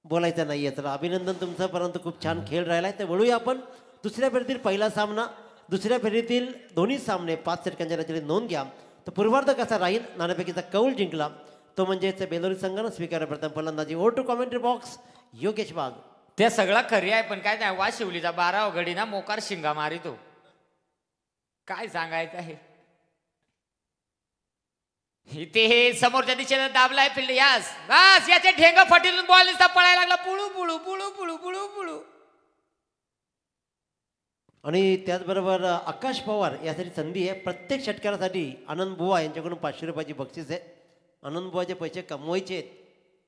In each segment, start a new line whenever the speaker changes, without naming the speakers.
बोलायचं नाहीये. तर अभिनंदन तुमचं, परंतु खूप छान खेळ राहिलाय. तर वळूया आपण दुसऱ्या फेरीतील पहिला सामना. दुसऱ्या फेरीतील दोन्ही सामने 5 षटकांच्या रचनेत नोंद घ्या. तर पूर्वार्ध कसा राहील, नाणेफेकीचा कौल जिंकला तो म्हणजेच बेलोरी संघानं स्वीकार प्रथम फलंदाजी. Over to commentary box, Yogesh Wagh.
ते सगळं खरी आहे, पण काय नाही, वा शिवलीचा 12 घडी ना मोकार शिंगा मारितो. काय सांगायचं आहे. इथे हे समोरच्या दिशेला दाबलाय फील्ड. यास बस याचे ढेंग फटीतून बॉल निसता पळायला लागला. पुळू पुळू पुळू पुळू पुळू पुळू.
आणि त्याचबरोबर आकाश पवार यासाठी संधी आहे. प्रत्येक षटकारासाठी आनंद बुवा यांच्याकडून 500 रुपयाची बक्षीस आहे. आनंद बुवाचे पैसे कमवायचे आहेत,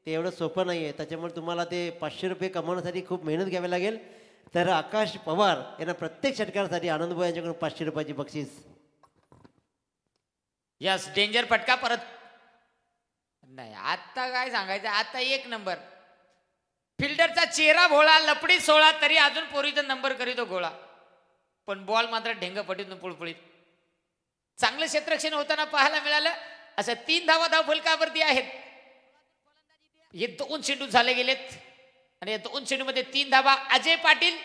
ते एवढं सोपं नाही आहे. त्याच्यामुळे तुम्हाला ते 500 रुपये कमवण्यासाठी खूप मेहनत घ्यावी लागेल. तर आकाश पवार यांना प्रत्येक षटकारासाठी आनंद बुवा यांच्याकडून 500 रुपयाची बक्षीस.
यस डेंजर फटका परत नाही. आता काय सांगायचं, आता एक नंबर. फिल्डरचा चेहरा भोळा, लपडी 16 तरी अजून पोरीचा नंबर करीतो गोळा. पण बॉल मात्र ढेंग फटीतून पुळपुळीत. चांगलं क्षेत्ररक्षण होताना पाहायला मिळालं. असं 3 धावा धाव फलकावरती आहेत. हे 2 चेंडू झाले गेलेत आणि या 2 चेंडूमध्ये 3 धावा. अजय पाटील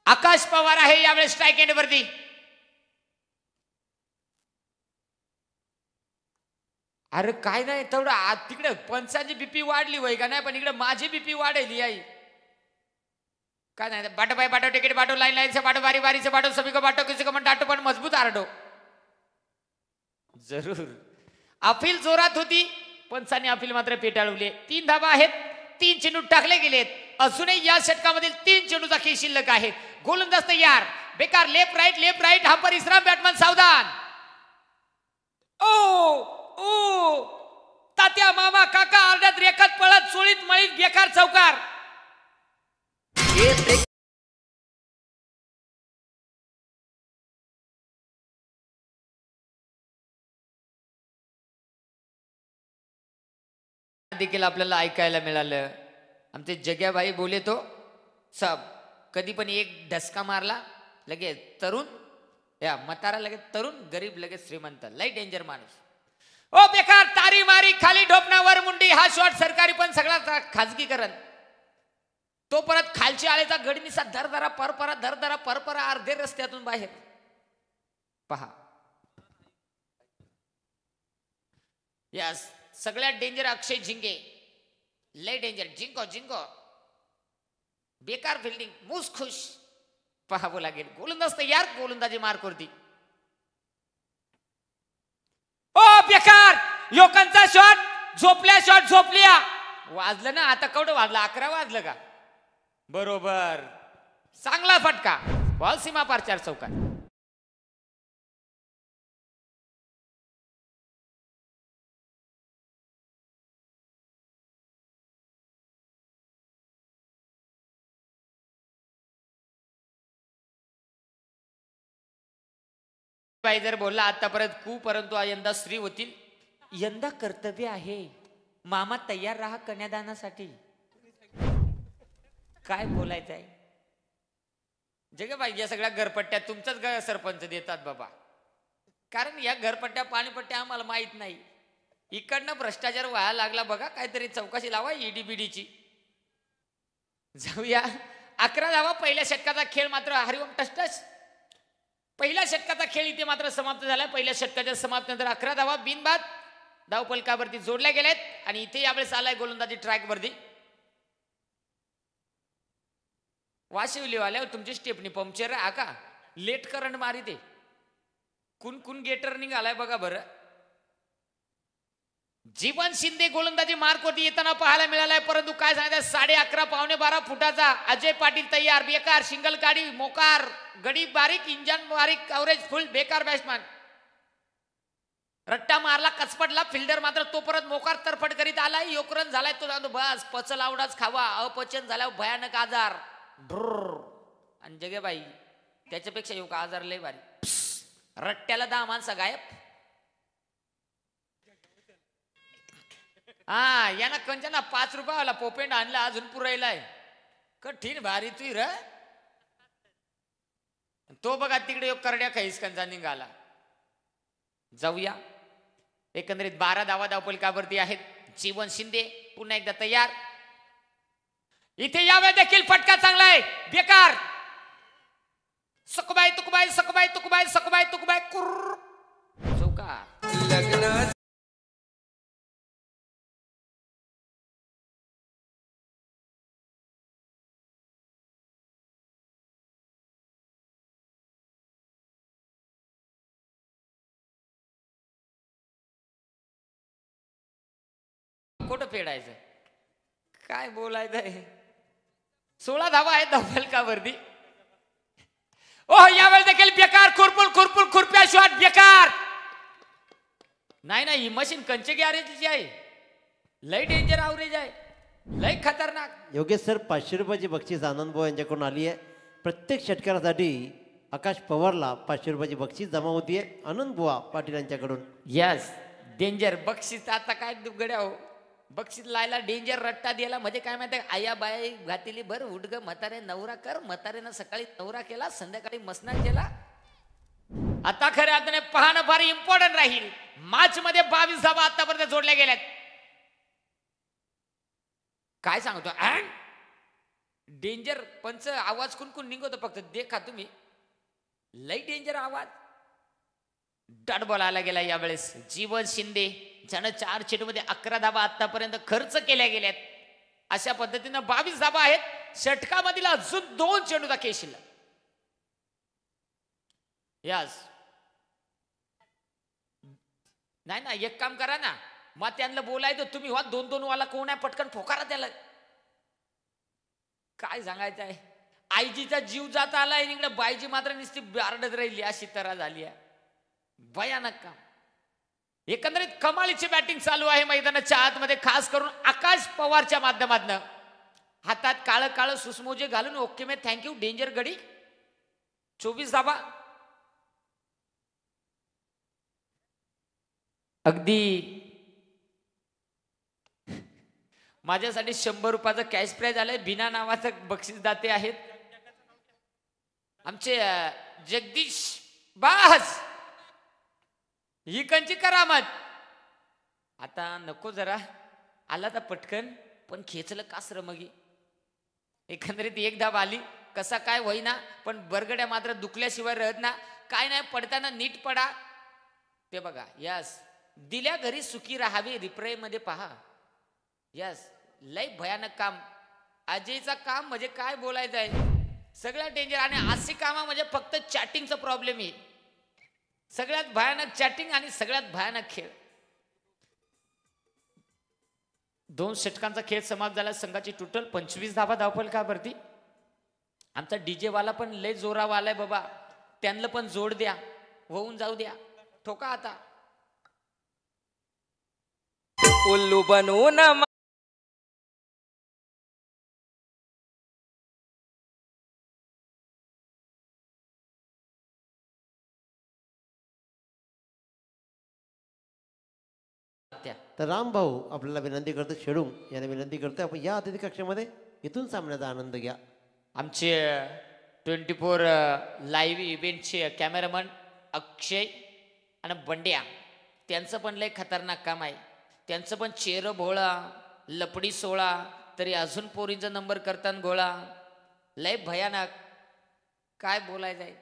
आकाश पवार आहे यावेळेस स्ट्राईक एंड वरती. अरे काय नाही तेवढं तिकडे पंचांची बीपी वाढली वय का नाही, पण इकडे माझी बीपी वाढेली आई. काय नाही, बाटो बाय बाटो, टिकीट बाटो, लाईन लाईन से बाटो, बारी बारी से बाटो, सभी को बाटो, किसी को मन टाटो पण मजबूत आरडो. जरूर अपील जोरात होती, पंचांनी अपील मात्र पेटाळवली. 3 धावा आहेत, 3 चेंडू टाकले गेलेत. अजूनही या षटकामधील 3 चेंडूचा खेळ शिल्लक आहे. गोलंदाज तयार, बेकार लेफ्ट राईट हा परिश्रम, बॅटमन सावधान. ओ ओ तात्या मामा काका आरड्यात रेखत पळत चोळीत मळीत बेकार चौकार. देखील आपल्याला ऐकायला मिळालं. आमचे जग्याबाई बोले तो सब कधी पण एक धसका मारला लगेच तरुण, या म्हातारा लगेच तरुण, गरीब लगेच श्रीमंत. लय डेंजर माणूस. ओ बेकार तारी मारी खाली ढोपणावर मुंडी. हा शॉट सरकारी पण सगळा खाजगीकरण. तो परत खालची आळेचा गडनिसा धरधरा परपरा अर्धे रस्त्यातून बाहेर. पहा यस सगळ्यात डेंजर अक्षय झिंगे. लय डेंजर. जिंको बेकार फिल्डिंग, मूस खुश. पाहावं लागेल. गोलंदाज तयार, गोलंदाजी मार्क वरती. ओ बेकार लोकांचा शॉट झोपल्या. वाजलं ना आता, केवढं वाजलं, 11 वाजलं का? बरोबर, चांगला फटका. बॉल सीमा पार 4 चौकार. बाई जर बोलला आतापर्यंत परंतु यंदा श्री होतील. यंदा कर्तव्य आहे, मामा तयार राहा कन्यादानासाठी. काय बोलायचं आहे जगे बाई. या सगळ्या घरपट्ट्या तुमचाच सरपंच देतात बाबा, कारण या घरपट्ट्या पाणीपट्ट्या आम्हाला माहित नाही. इकडनं भ्रष्टाचार व्हायला लागला बघा. काहीतरी चौकशी लावा ईडीबीडीची. जाऊया. 11 धावा. पहिल्या षटकाचा खेळ मात्र हरिओम टचटच. पहिल्या षटकाचा खेळ इथे मात्र समाप्त झाला. पहिल्या षटकाच्या समाप्तीनंतर 11 धावा बिनबाद धावफलकावरती जोडल्या गेल्यात. आणि इथे यावेळेस आलाय गोलंदाजी ट्रॅक वरती. वाशिवलीवाल्या तुमची स्टेपनी पंक्चर आहे का? लेट करंट मारी ते कुण गेटर निघालाय बघा बरं. जीवन शिंदे गोलंदाजी मार्कवरती येताना पाहायला मिळालाय, परंतु काय सांगायचं 11.5 पावणे 12 फुटाचा अजय पाटील तयार. बेकार सिंगल गाडी, मोकार गडी बारीक, इंजन बारीक, कव्हरेज फुल. बेकार बॅट्समॅन रट्टा मारला, कचपटला. फिल्डर मात्र तो परत मोकार तरफट करीत आलाय. योकरन झालाय तो. बस पचल आवडाच खावा. अपचन झाल्यावर भयानक आजार. आणि जगे बाई त्याच्यापेक्षा योग आजार लय भारी. रट्ट्याला 10 माणसं गायब. हा यांना कंचना 5 रुपयाला पोपेंड आणला, अजून पुरायलाय. कठीण भारी तू र. तो बघा तिकडे योग करड्या खैसकंचा निघाला. जाऊया. एकंदरीत 12 धावा धावफलकावरती आहेत. जीवन शिंदे पुन्हा एकदा तयार. इथे यावेळी देखील फटका चांगला आहे, बेकार. सकुबाई तुकुबाई सकुबाई तुकुबाई सकुबाई तुकुबाई कुर्र चौकार.
लग्न
कुठं फेडायचं, काय बोलायचंय. 16 धावा आहेत धावफलकावरती. ओह यावेळी देखील बेकार. खुरपूर खुरपूर खुरप्या शॉट बेकार. नाही नाही, ही मशीन कंचे गॅरेजची आहे. लय डेंजर आवरेज आहे, लय खतरनाक.
योगेश सर 500 रुपयाची बक्षीस आनंद भाऊ यांच्याकडून आली आहे. प्रत्येक षटकारासाठी आकाश पवारला 500 रुपयाची बक्षीस जमा होतीये आनंद बुवा पाटील यांच्याकडून.
यस डेंजर बक्षीस. आता काय दुगड्या हो, बक्षीस लायला डेंजर रट्टा द्यायला म्हणजे काय माहिती, आया बाया घातली भर उडग म्हातारे नवरा कर. म्हातारेनं सकाळी नवरा केला, संध्याकाळी मसनात केला. आता खऱ्या अर्थाने पाहणं फार इम्पॉर्टंट राहील. मॅच मध्ये 22 धावा आतापर्यंत जोडल्या गेल्यात. काय सांगतो डेंजर पंच आवाज कुणकुण निघतो फक्त देखा तुम्ही. लय डेंजर आवाज. डॉट बॉल आला गेला यावेळेस. जीवन शिंदे ज्यानं 4 चेंडूमध्ये 11 धावा आतापर्यंत खर्च केल्या गेल्यात. अशा पद्धतीनं 22 धावा आहेत. षटकामधील अजून 2 चेंडूचा खेळ शिल्लक. यस नाही ना, एक काम करा ना, मग त्यांना बोलायचं तुम्ही व्हा 2-2 वाला कोण आहे, पटकन फोकारा त्याला. काय सांगायचं आहे, आईजीचा जीव जात आलाय इकडे, बाईजी मात्र नुसती बारडत राहिली. अशी तरा झाली आहे, भयानक काम. एकंदरीत कमालीची बॅटिंग चालू आहे मैदानाच्या आतमध्ये, खास करून आकाश पवारच्या माध्यमातून. हातात काळं काळं सुसमोजे घालून ओके मे थँक्यू. डेंजर गडी 24 धावा. अगदी माझ्यासाठी 100 रुपयाचं कॅश प्राइज आलंय. बिना नावाचं बक्षीस दाते आहेत आमचे जगदीश बास. ही कंची करामत. आता नको जरा आला तर पटकन, पण खेचलं कासर मगी. एकंदरीत 1 धाव आली, कसा काय होईना, पण बरगड्या मात्र दुखल्याशिवाय राहत ना. काय नाही, पडताना नीट पडा. ते बघा. यस दिल्या घरी सुखी राहावे रिप्रे मध्ये पहा. यस लय भयानक काम. अजयचा काम म्हणजे काय बोलायचं आहे, सगळ्यात डेंजर. आणि अशी कामा म्हणजे फक्त चॅटिंगचा प्रॉब्लेम आहे. सगळ्यात भयानक चॅटिंग आणि सगळ्यात भयानक खेळ. 2 षटकांचा खेळ समाप्त झाला. संघाची टोटल 25 धावा धावफलकावरती. आमचा डीजे वाला पण लय जोरावा आलाय बाबा, त्यांना पण जोड द्या, होऊन जाऊ द्या. ठोका आता.
उल्लू बनवून
तर राम भाऊ आपल्याला विनंती करतो, शेडू याने विनंती करतो, आपण या अतिथी कक्षामध्ये इथून सामन्याचा आनंद घ्या.
आमचे 24 लाईव्ह इव्हेंटचे कॅमेरामन अक्षय आणि बंड्या, त्यांचं पण लय खतरनाक काम आहे. त्यांचं पण चेहरा भोळा, लपडी सोळा, तरी अजून पोरींचा नंबर करताना गोळा. लय भयानक, काय बोलायचं आहे.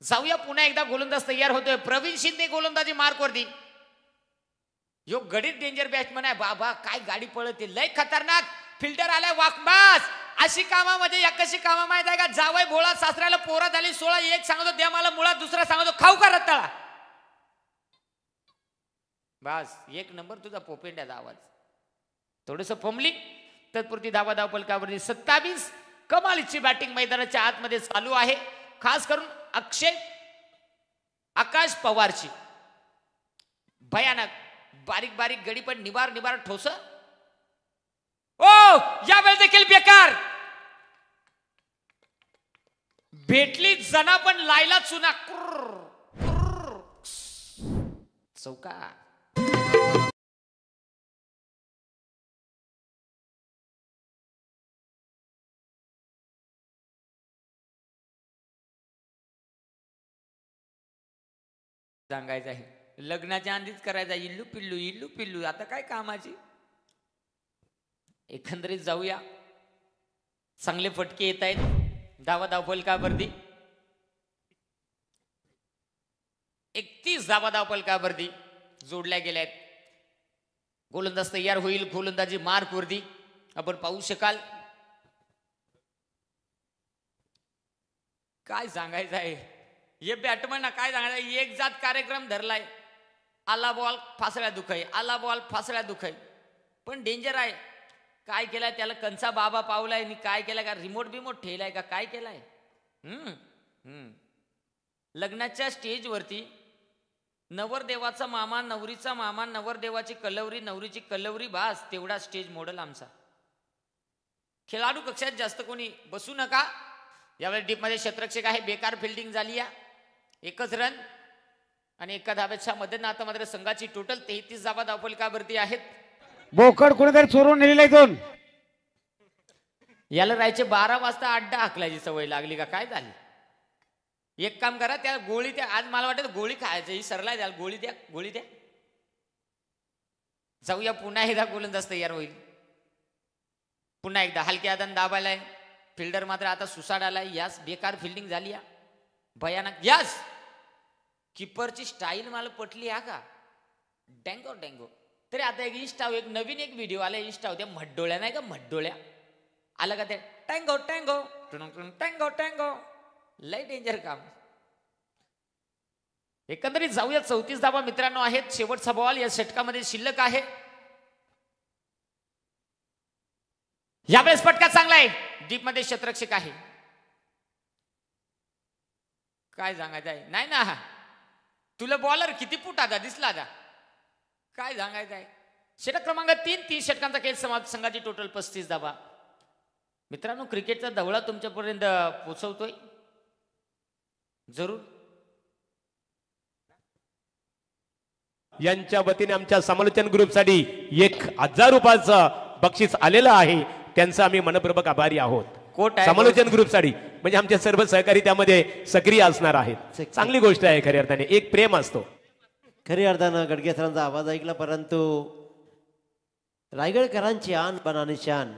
जाऊया पुन्हा एकदा. गोलंदाज तयार होतोय. प्रवीण शिंदे गोलंदाजी मार्कवरती. यो गडीत डेंजर बॅट्समन आहे बाबा. काय गाडी पळते, लय खतरनाक. फिल्टर आलाय वाकबास. अशी कामा म्हणजे या कशी कामा माहित आहे का, जावय भोळा, सासऱ्याला पोरा झाली 16. एक सांगतो द्या मला मुळात, दुसरा सांगतो खाऊ का रत्ताळा. बस 1 नंबर तुझा पोपेंड्याचा आवाज. थोडस फमली तत्पुरती धावा धावफलकावरती 27. कमालीची बॅटिंग मैदानाच्या आतमध्ये चालू आहे, खास करून अक्षय आकाश पवारची. भयानक बारीक बारीक गडी, पण निवार निवार ठोस. ओ यावेळी देखील बेकार. भेटली जना पण लायला चुना. चौका. सांगायचं आहे लग्नाच्या आधीच करायचा इल्लू पिल्लू इल्लू पिल्लू, आता काय कामाची. एकंदरीत जाऊया. चांगले फटके येत आहेत. धावा धावपल का बर्दी 31 धावा धावपल का बर्दी जोडल्या गेल्या आहेत. गोलंदाज तयार होईल. गोलंदाजी मार्क वरती आपण पाहू शकाल. काय सांगायचं आहे हे बॅटमॅनना, काय सांगायचं. एक जात कार्यक्रम धरलाय. आला बॉल फासळ्या दुखाय, आला बॉल फासळ्या दुखाय. पण डेंजर आहे. काय केलाय त्याला कंचा बाबा पावलाय आणि काय केलाय का रिमोट बिमोट ठेवलाय का काय केलाय. लग्नाच्या स्टेजवरती नवरदेवाचा मामा, नवरीचा मामा, नवरदेवाची कलवरी, नवरीची कलवरी, बास तेवढा स्टेज मॉडेल आमचा. खेळाडू कक्षात जास्त कोणी बसू नका. यावेळेस डीपमध्ये क्षेत्ररक्षक आहे. बेकार फिल्डिंग झाली या. एकच रन आणि एका धाब्याच्या मध्ये आता मात्र संघाची टोटल 33 धावा धावफलकावरती आहेत.
बोकड कोणीतरी चोरून नेलेला इथून.
याला राहायचे 12 वाजता अड्डा हाकलायची सवय लागली का काय झाली. एक काम करा, त्या गोळी द्या. आज मला वाटत गोळी खायचं ही सरलाय. त्याला गोळी द्या, गोळी द्या. जाऊया. पुन्हा एकदा गोलंदाज तयार होईल. पुन्हा एकदा हलक्या हाताने दाबायलाय. फिल्डर मात्र आता सुसाड आलाय. यास बेकार फिल्डिंग झाली या भयानक. यास किपरची स्टाईल मला पटली हा का. डँगो डँगो. तरी आता एक इंस्टा एक नवीन एक व्हिडिओ आला इंस्टा त्या मड्डोळ्या नाही का, मड्डोळ्या आलं का ते टँगो टँगो टँगो टँगो. लय डेंजर काम. एकंदरीत जाऊया. 34 धावा मित्रांनो आहेत. शेवटचा बॉल या षटकामध्ये शिल्लक आहे. यावेळेस फटका चांगला आहे. डीप मध्ये क्षेत्ररक्षक आहे. काय सांगायचं आहे नाही ना. तुला बॉलर किती फूट आता दिसला आता. काय सांगायचं आहे. षटक क्रमांक 3. 3 षटकांचा खेळ समाप्त. संघाची टोटल 35 धावा. मित्रांनो क्रिकेटचा धवळा तुमच्यापर्यंत पोहोचवतोय जरूर.
यांच्या वतीने आमच्या समालोचन ग्रुपसाठी 1000 रुपयाचं बक्षीस आलेलं आहे. त्यांचा आम्ही मनपूर्वक आभारी आहोत. समालोचन ग्रुपसाठी म्हणजे आमचे सर्व सहकारी त्यामध्ये सक्रिय असणार आहेत. चांगली गोष्ट आहे. खऱ्या अर्थाने एक प्रेम असतो.
खऱ्या अर्थानं गडगे सरांचा आवाज ऐकला, परंतु रायगडकरांची आन बनानी शान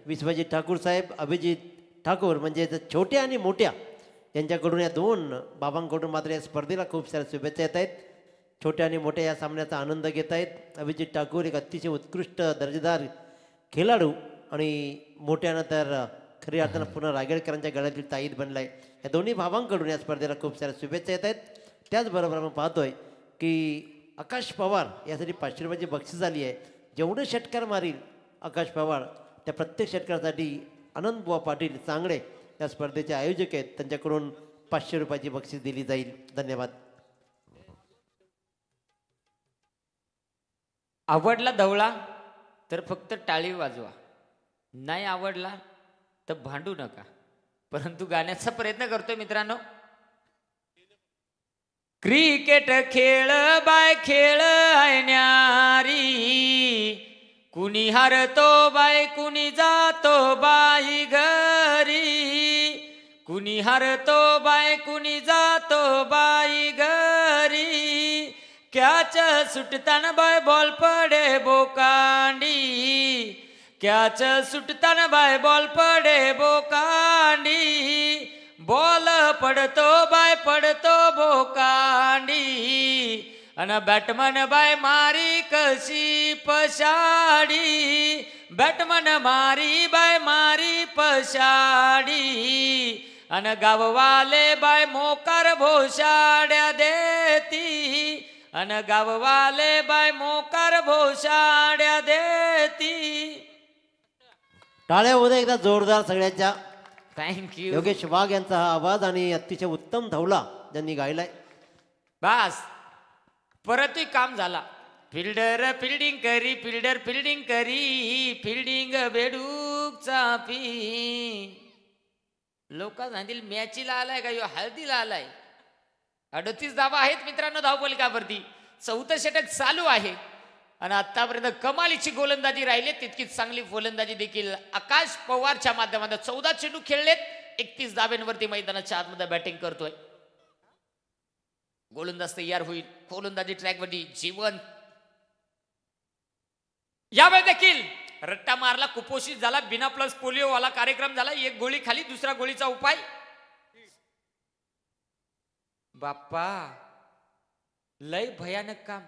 विश्वजित ठाकूर साहेब, अभिजित ठाकूर म्हणजे छोट्या आणि मोठ्या यांच्याकडून या दोन बाबांकडून मात्र या स्पर्धेला खूप साऱ्या शुभेच्छा येत आहेत. छोट्या आणि मोठ्या या सामन्याचा आनंद घेत आहेत. अभिजित ठाकूर एक अतिशय उत्कृष्ट दर्जेदार खेळाडू आणि मोठ्यानं तर खऱ्या अर्थानं पुन्हा रायगडकरांच्या गळ्यातील ताईद बनलाय. या दोन्ही भावांकडून या स्पर्धेला खूप साऱ्या शुभेच्छा येत आहेत. त्याचबरोबर आपण पाहतोय की आकाश पवार यासाठी 500 रुपयाची बक्षीस झाली आहे. जेवढे षटकार मारील आकाश पवार त्या प्रत्येक षटकारासाठी आनंदबुवा पाटील चांगले या स्पर्धेचे आयोजक आहेत, त्यांच्याकडून 500 रुपयाची बक्षीस दिली जाईल. धन्यवाद.
आवडला धवळा तर फक्त टाळी वाजवा. नाही आवडला तर भांडू नका. परंतु गाण्याचा प्रयत्न करतोय मित्रांनो. क्रिकेट खेळ बाय खेळ आहे न्यारी. कुणी हारतो बाय कुणी जातो बाई घरी. कुणी हारतो बाय कुणी जातो बाई घरी. कॅच सुटताना बाय बॉल पडे बोकांडी. कॅच सुटताना बाय बॉल पडे बोकांडी. बॉल पडतो बाय पडतो बोकांडी. अन बॅटमन बाय मारी कशी पशाडी. बॅटमन मारी बाय मारी पशाडी. अन गाववाले बाय मोकार भोशाड्या देती. अन गाववाले बाय मोकार भोशाड्या देती.
टाळ्या होऊ दे एकदा जोरदार सगळ्यांच्या.
थँक्यू.
योगेश वाघ यांचा हा आवाज आणि अतिशय उत्तम धवला ज्यांनी गायलाय.
बस परतही काम झाला. फिल्डर फिल्डिंग करी. फिल्डर फिल्डिंग करी. फिल्डिंग बेडूक चापी. लोक सांगतील मॅचीला आलाय का यो हळदीला आलाय. 38 धावा आहेत मित्रांनो धावफलकावरती. 4थं षटक चालू आहे आणि आतापर्यंत कमालीची गोलंदाजी राहिली. तितकीच चांगली गोलंदाजी देखील आकाश पवारच्या माध्यमातून 14 चेंडू खेळलेत. 31 धाब्यांवरती मैदानाच्या आतमध्ये बॅटिंग करतोय. गोलंदाज तयार होईल. गोलंदाजी ट्रॅकवरती जीवन. यावेळी देखील रट्टा मारला, कुपोषित झाला, बिना प्लस पोलिओ वाला कार्यक्रम झाला. एक गोळी खाली, दुसरा गोळीचा उपाय. बाप्पा लय भयानक काम.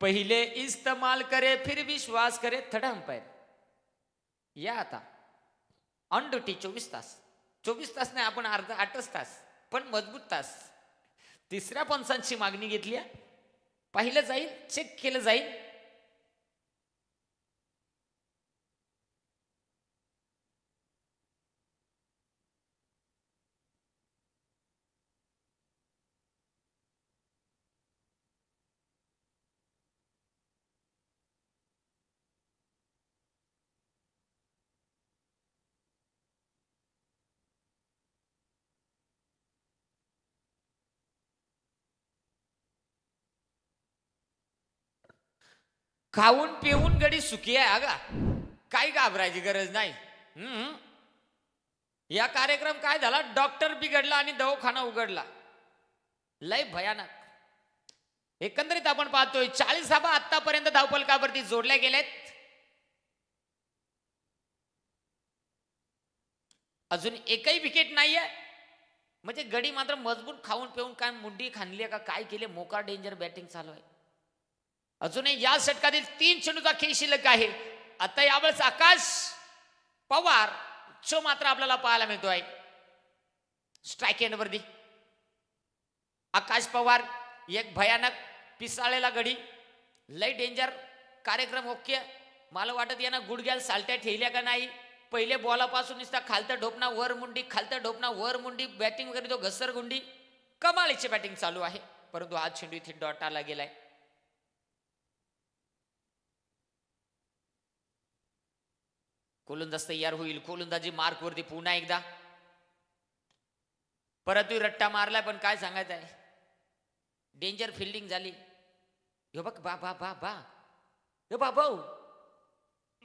पहिले इस्तेमाल करे फिर विश्वास करे. थर्ड अंपायर या आता ऑन ड्युटी 24 तास. 24 तास नाही, आपण अर्धा 8च तास, पण मजबूत तास. तिसऱ्या पंचांची मागणी घेतली. पाहिलं जाईल, चेक केलं जाईल. खाऊन पिऊन गडी सुखी आहे. अगा काही घाबरायची गरज नाही. या कार्यक्रम काय झाला, डॉक्टर बिघडला आणि दवाखाना उघडला. लय भयानक. एकंदरीत आपण पाहतोय 40 धाबा आतापर्यंत धावफलकावरती जोडल्या गेलेत. अजून एकही विकेट नाहीये. म्हणजे गडी मात्र मजबूत खाऊन पिऊन काय मुंडी खाणली का काय केले. मोकार डेंजर बॅटिंग चालू आहे. अजूनही या षटकातील 3 चेंडूचा खेळ शिल्लक आहे. आता यावेळेस आकाश पवार जो मात्र आपल्याला पाहायला मिळतोय स्ट्राईक एंडवरती. आकाश पवार एक भयानक पिसाळलेला गडी. लय डेंजर कार्यक्रम. ओके, मला वाटत यांना गुडघ्याला सालट्या ठेवल्या का नाही. पहिले बॉलापासून नुसता खालतं ढोपणा वर मुंडी, खालतं ढोपणा वर मुंडी, बॅटिंग वगैरे तो घसरगुंडी. कमालीची बॅटिंग चालू आहे. परंतु हा चेंडू इथे डॉट आला गेलाय. गोलंदाज तयार होईल. गोलंदाजी मार्क वरती पुन्हा एकदा. परत रट्टा मारलाय, पण काय सांगायचं आहे, डेंजर फिल्डिंग झाली. बा बा बा बा बा बा भाऊ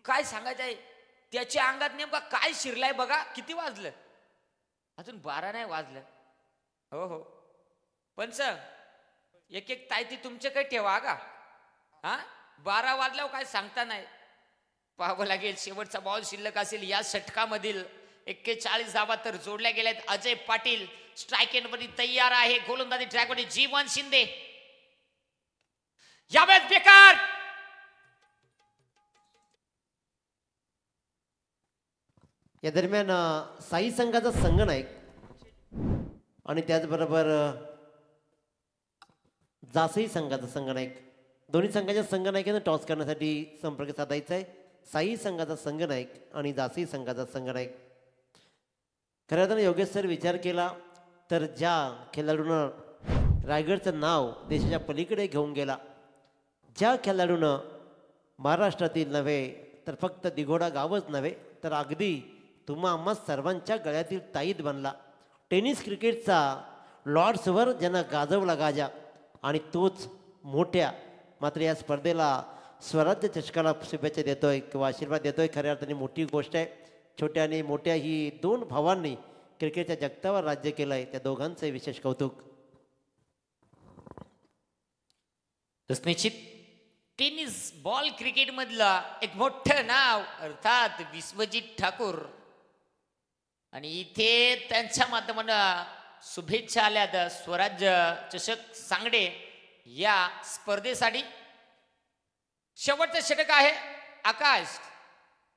काय सांगायचं आहे. त्याच्या अंगात नेमका काय शिरलाय बघा. किती वाजलं, अजून 12 नाही वाजलं. हो हो पंच, एक एक तायती तुमच्याकडे ठेवा का. 12 वाजल्यावर काय सांगता नाही. पाहावं लागेल. शेवटचा बॉल शिल्लक असेल या षटकामधील. 41 धावा तर जोडल्या गेल्यात. अजय पाटील स्ट्राईक एंडवरती तयार आहे. गोलंदाजी ट्रॅकवरती जीवन शिंदे. यावेळेस बेकार.
या दरम्यान साई संघाचा संघनायक आणि त्याचबरोबर जासई संघाचा संघनायक, दोन्ही संघाच्या संघनायकांना टॉस करण्यासाठी संपर्क साधायचा आहे. साई संघाचा संघनायक आणि जासई संघाचा संघनायक. खऱ्या अर्थानं योगेश सर विचार केला तर ज्या खेळाडूनं रायगडचं नाव देशाच्या पलीकडे घेऊन गेला, ज्या खेळाडूनं महाराष्ट्रातील नव्हे तर फक्त दिघोडा गावच नव्हे तर अगदी तुम्हा आम्हा सर्वांच्या गळ्यातील ताईत बनला, टेनिस क्रिकेटचा लॉर्ड्सवर ज्यांना गाजवला गाजा, आणि तोच मोठ्या मात्र या स्पर्धेला स्वराज्य चषकाला शुभेच्छा देतोय किंवा आशीर्वाद देतोय. खऱ्या अर्थाने मोठी गोष्ट आहे. छोट्या आणि मोठ्या ही 2 भावांनी क्रिकेटच्या जगतावर राज्य केलं आहे. त्या दोघांचं विशेष कौतुक.
निश्चित टेनिस बॉल क्रिकेट मधला एक मोठं नाव अर्थात विश्वजित ठाकूर, आणि इथे त्यांच्या माध्यमातून शुभेच्छा आल्यात स्वराज्य चषक सांगडे या स्पर्धेसाठी. शेवटचं षटक आहे. आकाश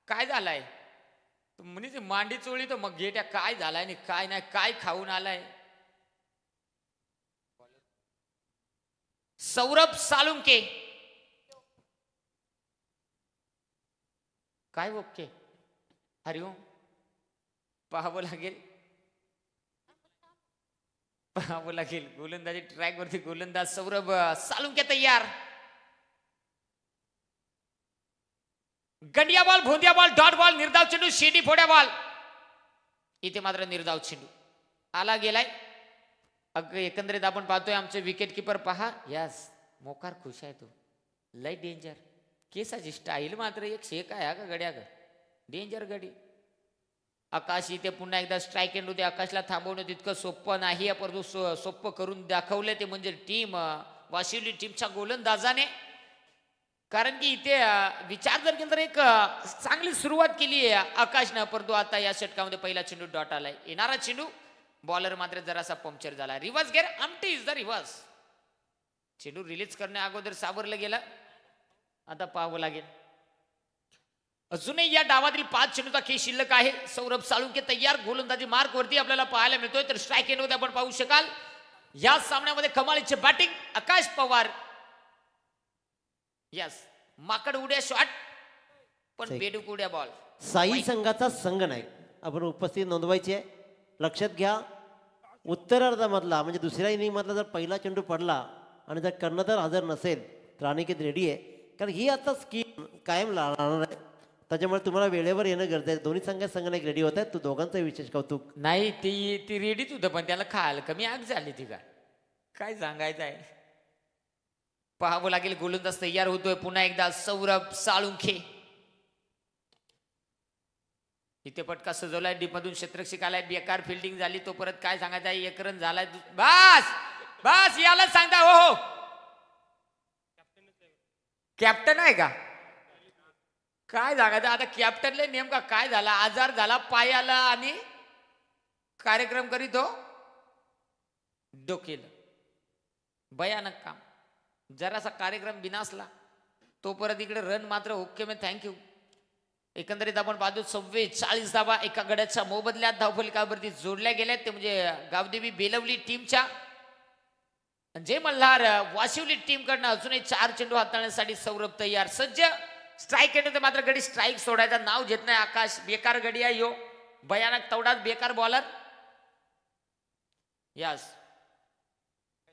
काय झालाय, म्हणजे मांडी चोळली तर मग गेट्या काय झालाय आणि काय नाही, काय खाऊन आलाय. सौरभ सालुंके काय ओके. हरिओम पाहावं लागेल, पाहावं लागेल. गोलंदाजी ट्रॅक वरती गोलंदाज सौरभ सालुंके तयार. Gandiya ball, भोंदिया ball, dot ball, निर्धाव चेंडू, शेडी फोड्या बॉल. इथे मात्र निर्धाव चेंडू आला गेलाय. एकंदरीत आपण पाहतोय आमचे विकेट किपर पहा. यास मोकार खुश आहे तो. लय डेंजर. केसाची स्टाईल मात्र 101 आहे का गड्या ग. डेंजर गडी. आकाश इथे पुन्हा एकदा स्ट्राईक एंड होते. आकाशला थांबवणं तितकं सोपं नाही, परंतु सोपं करून दाखवलं ते म्हणजे टीम वाशिवली टीमच्या गोलंदाजाने. कारण की इथे विचार जर केला तर एक चांगली सुरुवात केली आहे आकाशनं, परंतु आता या षटकामध्ये पहिला चेंडू डॉट आलाय. येणारा चेंडू बॉलर मात्र जरासा पंक्चर झाला. रिव्हर्स गेअर आमटी इज द रिव्हर्स. चेंडू रिलीज करण्या अगोदर सावरलं गेलं. आता पाहावं लागेल. अजूनही या डावातील 5 चेंडूचा खेळ शिल्लक आहे. सौरभ साळुंखे तयार, गोलंदाजी मार्क वरती आपल्याला पाहायला मिळतोय. तर स्ट्राईक एंड मध्ये आपण पाहू शकाल या सामन्यामध्ये कमालीचे बॅटिंग आकाश पवार. यस, माकड उड्या शॉट पण बेडूक उड्या बॉल.
साई संघाचा संघनायक आपण उपस्थित नोंदवायची आहे. लक्षात घ्या, उत्तरार्धामधला म्हणजे दुसऱ्या इनिंग मधला जर पहिला चेंडू पडला आणि जर कर्णधार हजर नसेल तर अनिकेत रेडी आहे. कारण ही आता स्कीम कायम राहणार आहे, त्याच्यामुळे तुम्हाला वेळेवर येणं गरजेचं आहे. दोन्ही संघात संघनायक रेडी होत आहेत. तू दोघांचं विशेष कौतुक.
नाही, ती रेडीच होतं पण त्याला खायला कमी आग झाली. ती काय सांगायचं आहे. पाहावं लागेल. गोलंदाज तयार होतोय पुन्हा एकदा सौरभ साळुंखे. इथे पटका सजवलाय, डीप मधून क्षेत्ररक्षक आलाय, बेकार फिल्डिंग झाली. तो परत काय सांगायचं आहे, 1 रन झालाय. बस बस याला सांगता. हो कॅप्टन आहे का काय सांगायचं आता. कॅप्टनला नेमका काय झाला, आजार झाला पायाला आणि कार्यक्रम करीत हो डोकेल. भयानक काम. जरासा कार्यक्रम बिनासला तो परत इकडे रन मात्र ओके में थँक्यू. एकंदरीत आपण पाहतो 44 धावा एका गड्याच्या मोबदल्यात धावफलकावरती जोडल्या गेल्या. ते म्हणजे गावदेवी बेलवली टीमच्या. जे मल्हार वाशिवली टीम कडनं अजूनही 4 चेंडू हाताळण्यासाठी सौरभ तयार सज्ज. स्ट्राईक येते मात्र गडी स्ट्राईक सोडायचं नाव घेत नाही आकाश. बेकार गडी आहे यो, भयानक तेवढाच बेकार बॉलर. यस,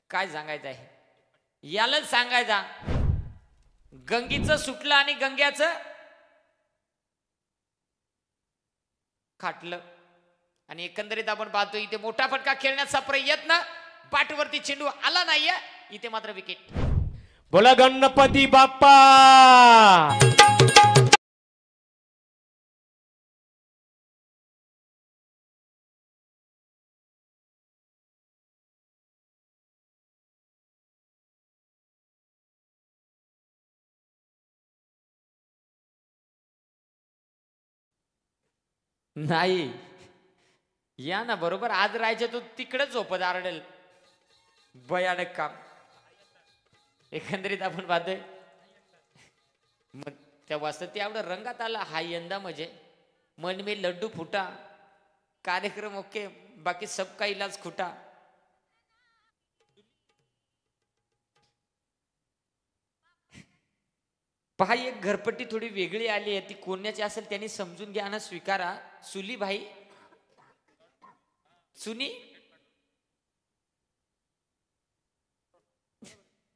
काय सांगायचं आहे यालाच सांगायचा. गंगीचं सुटलं आणि गंग्याचं खाटलं. आणि एकंदरीत आपण पाहतो इथे मोठा फटका खेळण्याचा प्रयत्न, पाठवरती चेंडू आला नाहीये. इथे मात्र विकेट.
बोला गणपती बाप्पा.
नाही या ना बरोबर आज राहायचे तो तिकडेच झोपत आरडेल. भयानक काम. एकंदरीत आपण पाहतोय मग त्या वाजता ते एवढं रंगात आला हा यंदा म्हणजे मन में लड्डू फुटा. कार्यक्रम ओके, बाकी सब का इलाज खुटा. पहा एक घरपट्टी थोडी वेगळी आली आहे. ती कोणाची असेल त्यांनी समजून घ्या ना स्वीकारा. सुली भाई सुनी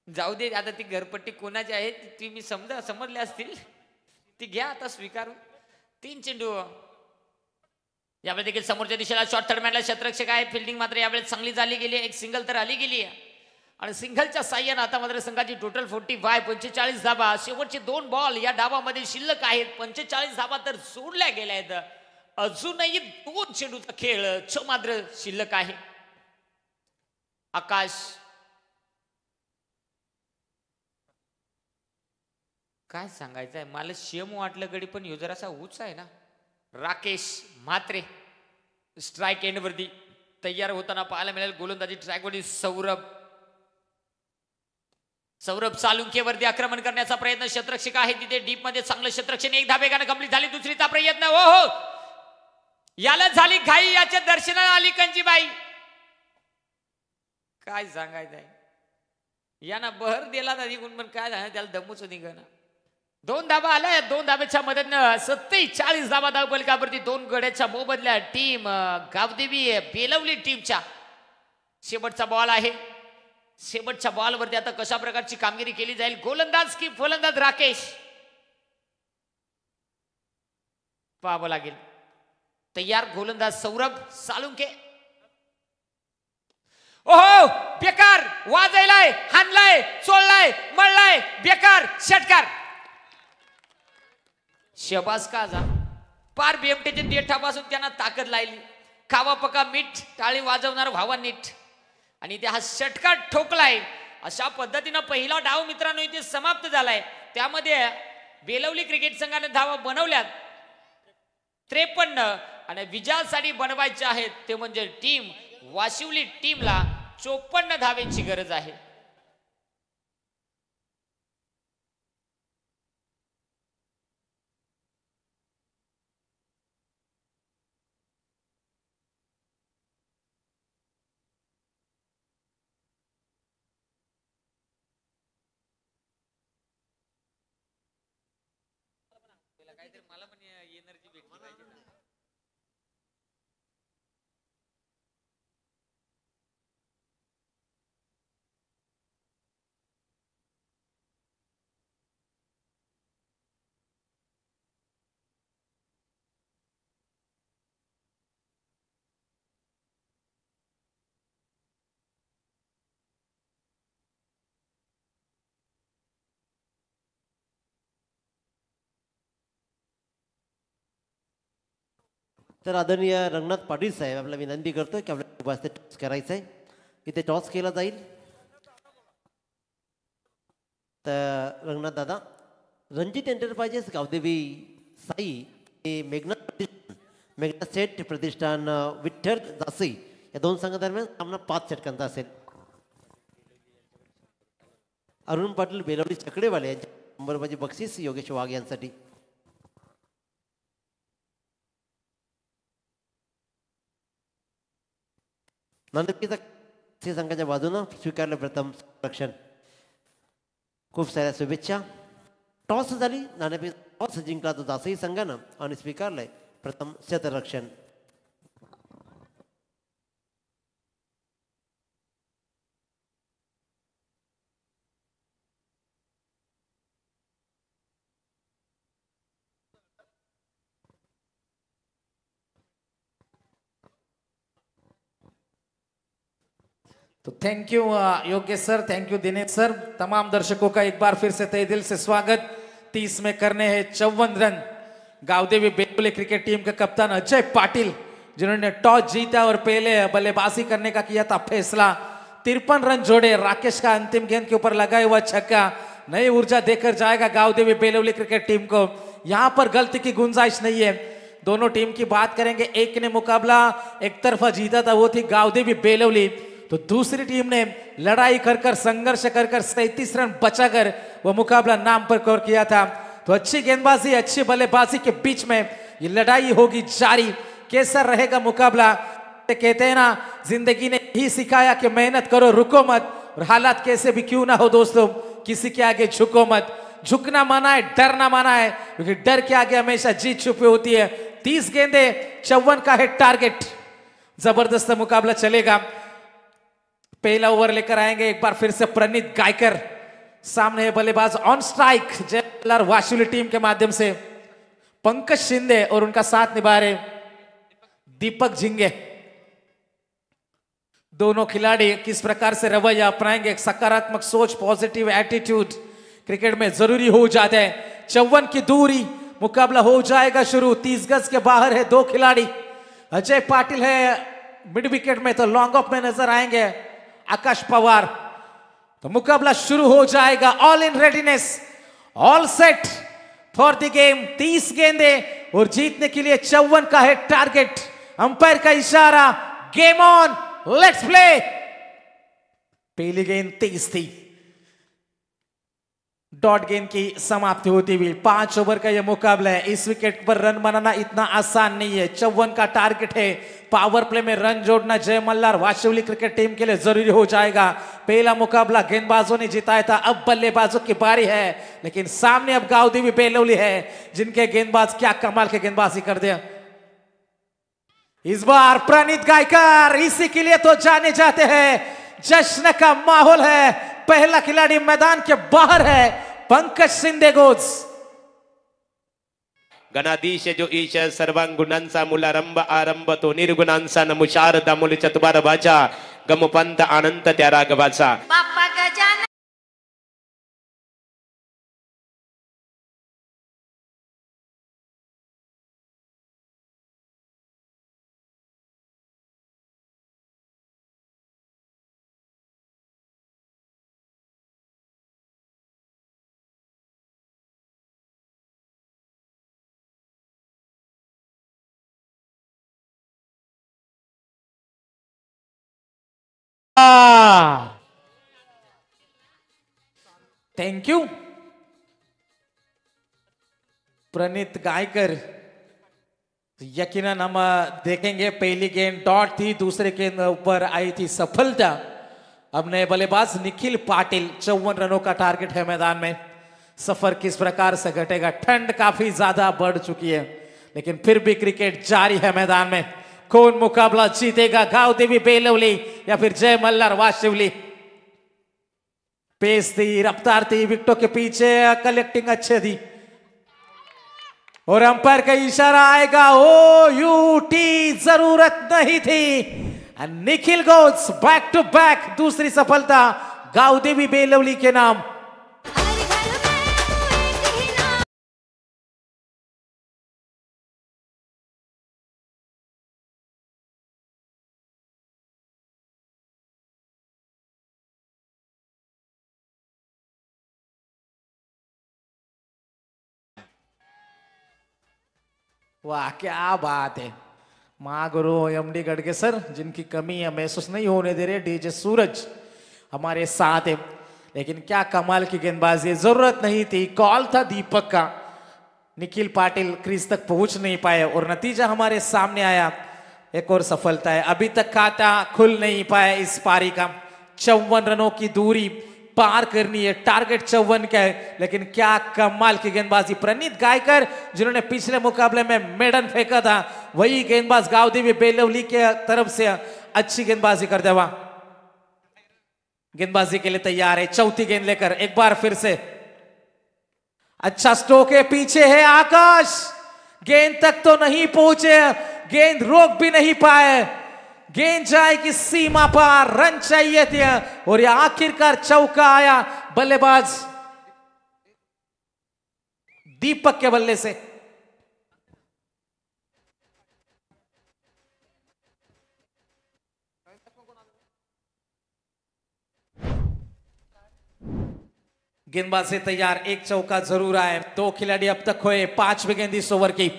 जाऊ दे आता. ती घरपट्टी कोणाची आहे ती मी समजले असतील. ती घ्या आता स्वीकारून. 3 चेंडू यावेळी देखील समोरच्या दिशेला शॉर्ट थर्डमॅनला क्षेत्ररक्षक आहे. फिल्डिंग मात्र यावेळी चांगली झाली गेली आहे. एक सिंगल तर आली गेली आहे आणि सिंगलच्या साह्यानं आता मात्र संघाची टोटल 45 धाबा. शेवटचे 2 बॉल या डावामध्ये शिल्लक आहेत. 45 धाबा तर सोडल्या गेल्या आहेत. अजूनही 2 चेंडूचा खेळ मात्र शिल्लक आहे. आकाश काय सांगायचं आहे मला. शेम वाटलं गडी पण ह्यो जरासा उच आहे ना. राकेश म्हात्रे स्ट्राईक एंड वरती तयार होताना पाहायला मिळेल. गोलंदाजी ट्रॅक वरती सौरभ साळुंखे वरती आक्रमण करण्याचा प्रयत्न. क्षेत्ररक्षक आहे तिथे डीप मध्ये चांगलं क्षेत्ररक्षण. 1 धाबेगानं कंप्लीट झाली. दुसरीचा प्रयत्न. हो याला झाली घाई. याच्या दर्शनाला आली कंजीबाई. काय सांगायचं आहे याना बहर दिला ना निघून पण काय झालं त्याला दमूच निघणं. 2 धाबा आल्या. 2 धाब्याच्या मदतीनं 47 धाबा धावफलकावरती 2 गड्याच्या मोबदल्या टीम गावदेवी बेलवली टीमच्या. शेवटचा बॉल आहे. शेवटच्या बॉलवरती आता कशा प्रकारची कामगिरी केली जाईल. गोलंदाज की फलंदाज राकेश पाहावं लागेल. तयार गोलंदाज सौरभ साळुंखे. ओहो बेकार वाजायलाय, हाणलाय, चोळलाय, मळलाय, बेकार षटकार. शबास का जा. पार बेमटेच्या देठापासून त्यांना ताकद लागली. खावा पका मीठ, टाळी वाजवणार व्हावा नीट. आणि ते हा षटकार ठोकलाय. अशा पद्धतीनं पहिला डाव मित्रांनो इथे समाप्त झालाय. त्यामध्ये बेलवली क्रिकेट संघाने धावा बनवल्यात 53 आणि विजयासाठी बनवायचे आहेत ते म्हणजे टीम वाशिवली टीमला 54 धावेची गरज आहे. मला पण एनर्जी भेटली पाहिजे ना.
तर आदरणीय रंगनाथ पाटील साहेब आपल्याला विनंती करतो की आपल्याला बस टॉस करायचं आहे. इथे टॉस केला जाईल. तर रंगनाथ दादा, रणजित एंटरप्राइजेस गावदेवी साई हे मेघना सेठ प्रतिष्ठान विठ्ठल जासई या दोन संघादरम्यान सामना 5 षटकांचा असेल. अरुण पाटील बेलवडी चकडेवाले यांच्या 100 रुपयाची बक्षीस योगेश वाघ यांसाठी. नाणेफेकीचा संघाच्या बाजूनं स्वीकारलं प्रथम रक्षण. खूप साऱ्या शुभेच्छा. टॉस झाली. नाणेफेक टॉस जिंकला तो जासई संघानं आणि स्वीकारलंय प्रथम क्षेत्ररक्षण.
तो thank you Yogesh sir, thank you Dinesh sir. तमाम दर्शकों का एक बार फिर से तहे दिल से स्वागत. 30 में करने हैं 54 run. Gavdevi Belavali cricket team के कप्तान अजय पाटिल जिन्होंने टॉस जीता और पहले बल्लेबाजी करने का किया था फैसला. 53 रन जोड़े. राकेश का अंतिम गेंद के ऊपर लगाया हुआ छक्का नई ऊर्जा देकर जाएगा गावदेवी बेलवली क्रिकेट टीम को. यहां पर गलती की गुंजाइश नहीं है. दोनों टीम की बात करेंगे. एक ने मुकाबला एक तरफा जीता था, वो थी गावदेवी बेलवली. तो दूसरी टीम ने लड़ाई कर संघर्ष कर 37 रन बचाकर वो मुकाबला नाम पर कवर किया था. तो अच्छी गेंदबाजी अच्छी बल्लेबाजी के बीच में ये लड़ाई होगी जारी. कैसा रहेगा मुकाबला? कहते हैं ना, जिंदगी ने ही सिखाया कि मेहनत करो रुको मत. और हालात कैसे भी क्यों ना हो दोस्तों, किसी के आगे झुको मत. झुकना माना है, डरना माना है, क्योंकि डर के आगे हमेशा जीत छुपी होती है. 30 गेंदे 54 का है टारगेट. जबरदस्त मुकाबला चलेगा. पहला ओवर लेकर आएंगे एक बार फिर से प्रणीत गायकर. सामने है बल्लेबाज ऑन स्ट्राइक जयलर वाशिवली टीम के माध्यम से पंकज शिंदे और उनका साथ निभा रहे दीपक झिंगे. दोनों खिलाड़ी किस प्रकार से रवैया अपनाएंगे. एक सकारात्मक सोच, पॉजिटिव एटीट्यूड क्रिकेट में जरूरी हो जाता है. 54 की दूरी, मुकाबला हो जाएगा शुरू. 30 गज के बाहर है दो खिलाड़ी. अजय पाटिल है मिड विकेट में, तो लॉन्ग ऑफ में नजर आएंगे आकाश पवार. तो मुकाबला शुरू हो जाएगा. All in readiness, all set for the game. 30 गेंदे और जीतने के लिए 54 का है टारगेट. अंपायर का इशारा, गेम ऑन, लेट्स प्ले. पहली गेंद 30 थी. डॉट गेंद की समाप्ति होती हुई 5 ओवर का यह मुकाबला है. इस विकेट पर रन बनाना इतना आसान नहीं है. 54 का टारगेट है. पावर प्ले में रन जोड़ना जय मल्हार वाशिवली क्रिकेट टीम के लिए जरूरी हो जाएगा. पहला मुकाबला गेंदबाजों ने जिताया था, अब बल्लेबाजों की बारी है. लेकिन सामने अब गावदेवी बेलवली है, जिनके गेंदबाज क्या कमाल के गेंदबाजी कर दिया. इस बार प्रणीत गायकर इसी के लिए तो जाने जाते हैं. जश्न का माहौल है. पहला खिलाड़ी मैदान के बाहर है, पंकज शिंदे गोज.
गणाधीश जो ईश सर्वांगुणांचा मुलारंभ आरंभ तो निर्गुणांचा नमुचार दामोली चतुबार भाचा गमपंत अनंत त्या रागवाचा.
बाप्पा गजानन
थैंक यू प्रणीत गायकर। यकीनन हम देखेंगे, पहली गेंद डॉट थी, दूसरे गेंद ऊपर आई थी सफलता। अब नए बल्लेबाज निखिल पाटिल, 54 रनों का टारगेट है मैदान में। सफर किस प्रकार से घटेगा, ठंड काफी ज्यादा बढ़ चुकी है लेकिन फिर भी क्रिकेट जारी है मैदान में। कौन मुकाबला जीतेगा, गांव देवी बेलवली या फिर जय मल्हार वाशिवली? पेस थी, रफ्तार थी, विकेटों के पीछे कलेक्टिंग अच्छे थी और अंपायर का इशारा आएगा, ओ यू टी जरूरत नहीं थी। Nikhil goes back to back, दूसरी सफलता गांव देवी बेलवली के नाम। वाह क्या बात है, महागुरु एमडी गढ़गे सर, जिनकी कमी है महसूस नहीं होने दे रहे। डीजे सूरज हमारे साथ है, लेकिन क्या कमाल की गेंदबाजी, जरूरत नहीं थी, कॉल था दीपक का। निखिल पाटिल क्रीज तक पहुंच नहीं पाए और नतीजा हमारे सामने आया। एक और सफलता है, अभी तक खाता खुल नहीं पाया इस पारी का। 54 रनों की दूरी पार करनी है, टारगेट 54 का है, लेकिन क्या कमाल की गेंदबाजी। प्रणीत गायकर जिन्होंने पिछले मुकाबले में मेडन फेंका था, वही गेंदबाज गांव देवी बेलवली के तरफ से अच्छी गेंदबाजी करते हुआ गेंदबाजी के लिए तैयार है। चौथी गेंद लेकर एक बार फिर से अच्छा स्ट्रोक है, पीछे है आकाश, गेंद तक तो नहीं पहुंचे, गेंद रोक भी नहीं पाए, गेंद जाएगी सीमा पार, रन चाहिए थे और यह आखिरकार चौका आया बल्लेबाज दीपक के बल्ले से। गेंदबाज से तैयार, एक चौका जरूर आए। 2 खिलाड़ी अब तक हुए, 5वीं गेंद इस ओवर की।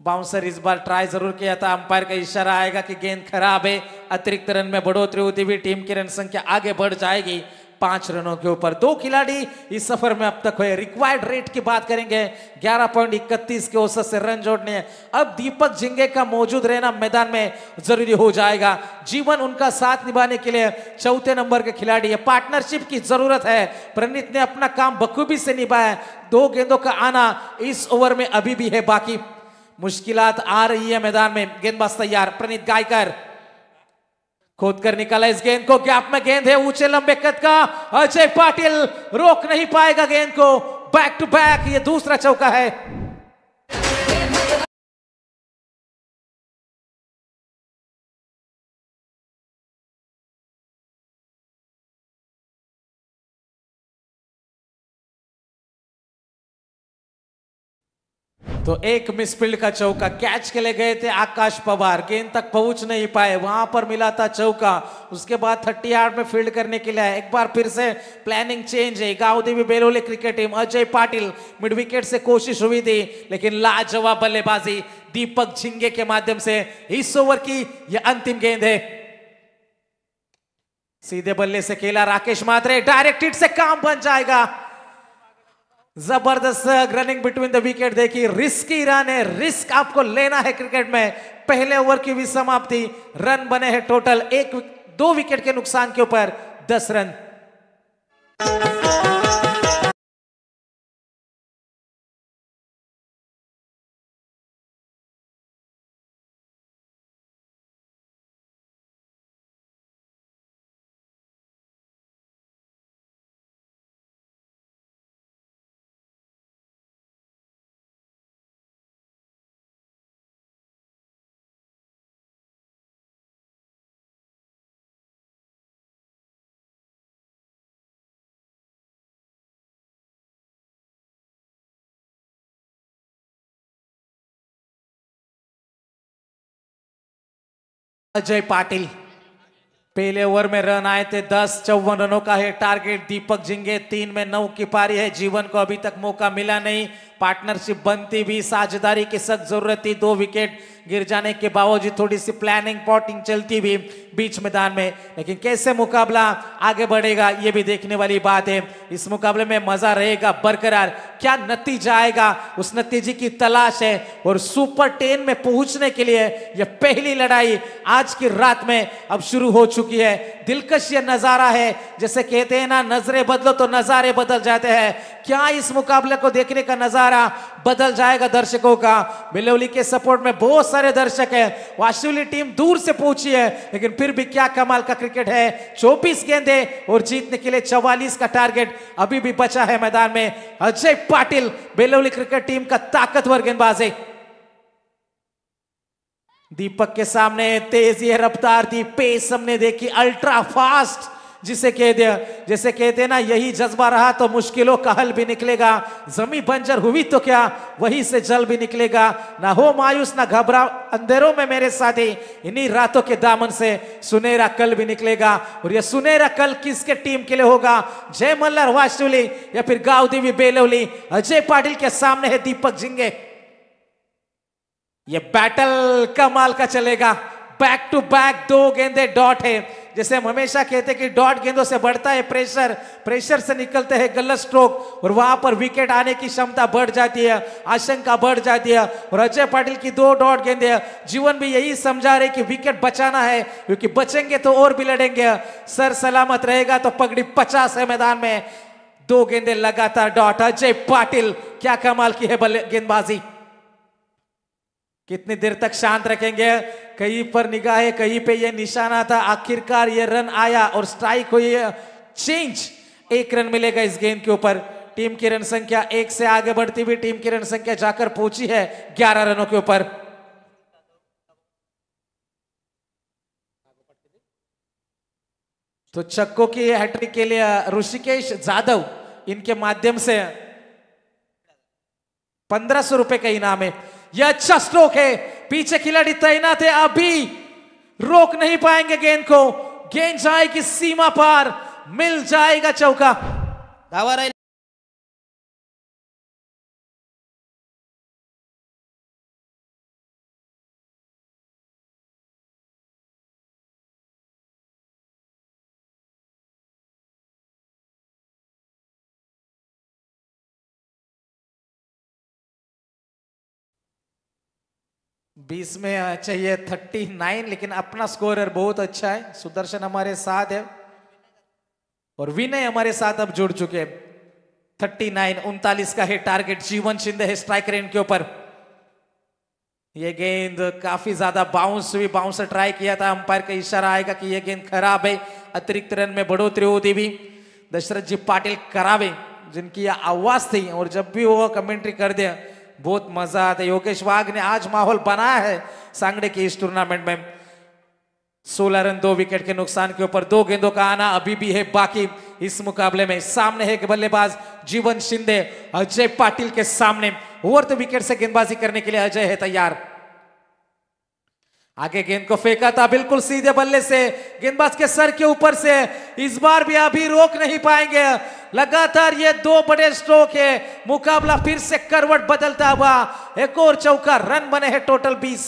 बाउंसर इस बार ट्राई जरूर किया था, अंपायर का इशारा आएगा कि गेंद खराब है, अतिरिक्त रन में बढ़ोतरी होती हुई टीम की रन संख्या आगे बढ़ जाएगी 5 रनों के ऊपर। 2 खिलाड़ी इस सफर में अब तक हुए। रिक्वायर्ड रेट की बात करेंगे, 11.31 के औसत से रन जोड़ने हैं। अब दीपक झिंगे का मौजूद रहना मैदान में जरूरी हो जाएगा। जीवन उनका साथ निभाने के लिए चौथे नंबर के खिलाड़ी है, पार्टनरशिप की जरूरत है। प्रणीत ने अपना काम बखूबी से निभाया। 2 गेंदों का आना इस ओवर में अभी भी है बाकी। मुश्किलात आ रही है मैदान में। गेंदबाज तैयार, प्रणीत गायकर खोद कर निकाला इस गेंद को, गैप में गेंद है, ऊंचे लंबे कद का अजय पाटिल रोक नहीं पाएगा गेंद को। बैक टू बैक, ये दूसरा चौका है। तो एक मिसफील्ड का चौका, कैच के लिए गए थे आकाश पवार, गेंद तक पहुंच नहीं पाए, वहां पर मिला था चौका। उसके बाद 30 यार्ड में फील्ड करने के लिए एक बार फिर से प्लानिंग चेंज है। Gaon Devi Beloli cricket team, Ajay Patil mid wicket से कोशिश हुई थी लेकिन लाजवाब बल्लेबाजी दीपक झिंगे के माध्यम से। इस ओवर की यह अंतिम गेंद है। सीधे बल्ले से खेला राकेश मात्रे, डायरेक्ट हिट से काम बन जाएगा। जबरदस्त रनिंग बिटवीन द विकेट, देखिए रिस्की रन है, रिस्क आपको लेना है क्रिकेट में। पहले ओवर की भी समाप्ति, रन बने हैं टोटल 2 विकेट के नुकसान के ऊपर 10 रन। अजय पाटिल, पहले ओवर में रन आए थे 10, 54 रनों का है टारगेट। दीपक झिंगे 3 में 9 की पारी है। जीवन को अभी तक मौका मिला नहीं, पार्टनरशिप बनती भी, साझेदारी की सख्त जरूरत थी। 2 विकेट गिर जाने के बावजूद थोड़ी सी प्लानिंग पॉटिंग चलती भी बीच मैदान में, लेकिन कैसे मुकाबला आगे बढ़ेगा ये भी देखने वाली बात है। इस मुकाबले में मजा रहेगा बरकरार, क्या नतीजा आएगा उस नतीजे की तलाश है। और सुपर 10 में पहुंचने के लिए यह पहली लड़ाई आज की रात में अब शुरू हो चुकी है। दिलकश ये नजारा है, जैसे कहते हैं ना, नजरें बदलो तो नजारे बदल जाते हैं। क्या इस मुकाबले को देखने का नजारा बदल जाएगा दर्शकों का। बिलोली के सपोर्ट में बहुत सारे दर्शक हैं, वाशिवली टीम दूर से पहुंची है, लेकिन फिर भी क्या कमाल का क्रिकेट है। 24 गेंदे और जीतने के लिए 44 का टारगेट अभी भी बचा है मैदान में। अजय पाटिल बिलोली क्रिकेट टीम का ताकतवर गेंदबाज है। दीपक के सामने तेज ये रफ्तार थी, पेस हमने देखी, अल्ट्रा फास्ट जिसे कहते हैं ना, यही जज्बा रहा तो मुश्किलों का हल भी निकलेगा। जमीन बंजर हुई तो क्या, वहीं से जल भी निकलेगा। ना हो मायूस ना घबराओ अंधेरों में मेरे साथी, इन्हीं रातों के दामन से सुनहरा कल भी निकलेगा। और यह सुनहरा कल किसके टीम के लिए होगा, जय मल्हार वाशिवली या फिर गांव देवी बेलवली। अजय पाटिल के सामने है दीपक झिंगे। ये बैटल कमाल का चलेगा, बैक टू बैक 2 गेंदे डॉट है। जैसे हम हमेशा कहते हैं कि डॉट गेंदों से बढ़ता है प्रेशर, प्रेशर से निकलते हैं गलत स्ट्रोक और वहां पर विकेट आने की क्षमता बढ़ जाती है, आशंका बढ़ जाती है। और अजय पाटिल की 2 डॉट गेंदे, जीवन भी यही समझा रहे कि विकेट बचाना है, क्योंकि बचेंगे तो और भी लड़ेंगे, सर सलामत रहेगा तो पगड़ी 50 है मैदान में। 2 गेंदे लगातार डॉट। अजय पाटिल क्या कमाल की है गेंदबाजी, कितनी देर तक शांत रखेंगे। कहीं पर निगाह है, कहीं पे ये निशाना था, आखिरकार ये रन आया और स्ट्राइक हुई है, चेंज। 1 रन मिलेगा इस गेंद के ऊपर। टीम की रन संख्या 1 से आगे बढ़ती हुई टीम की रन संख्या जाकर पहुंची है 11 रनों के ऊपर। तो छक्कों की हैट्रिक के लिए ऋषिकेश जाधव, इनके माध्यम से 1500 रुपए का इनाम है। यह अच्छा स्ट्रोक है, पीछे खिलाड़ी तैनात है, अभी रोक नहीं पाएंगे गेंद को। गेंद जाएगी सीमा पार, मिल जाएगा चौका।
धावा राहील
बीस में चाहिए 39, लेकिन अपना स्कोरर बहुत अच्छा है। सुदर्शन हमारे साथ है और विनय हमारे साथ अब जुड़ चुके हैं। 39 39 का है टारगेट। जीवन शिंदे है स्ट्राइक रेंज के ऊपर। ये गेंद काफी ज्यादा बाउंस हुई, बाउंसर ट्राई किया था, अंपायर का इशारा आएगा कि ये गेंद खराब है। अतिरिक्त रन में बढ़ोतरी होती भी। दशरथ जी पाटिल करावे, जिनकी आवाज थी और जब भी वो कमेंट्री कर दे बहुत मजा आता है। योगेश वाघ ने आज माहौल बनाया है सांगड़े की इस टूर्नामेंट में। 16 रन 2 विकेट के नुकसान के ऊपर 2 गेंदों का आना अभी भी है बाकी इस मुकाबले में। सामने है बल्लेबाज जीवन शिंदे, अजय पाटिल के सामने। ओवर द विकेट से गेंदबाजी करने के लिए अजय है तैयार। आगे गेंद को फेंका था बिल्कुल सीधे बल्ले से, गेंदबाज के सर के ऊपर से। इस बार भी अभी रोक नहीं पाएंगे। लगातार ये 2 बड़े स्ट्रोक है, मुकाबला फिर से करवट बदलता हुआ। एक और चौका, रन बने हैं टोटल 20।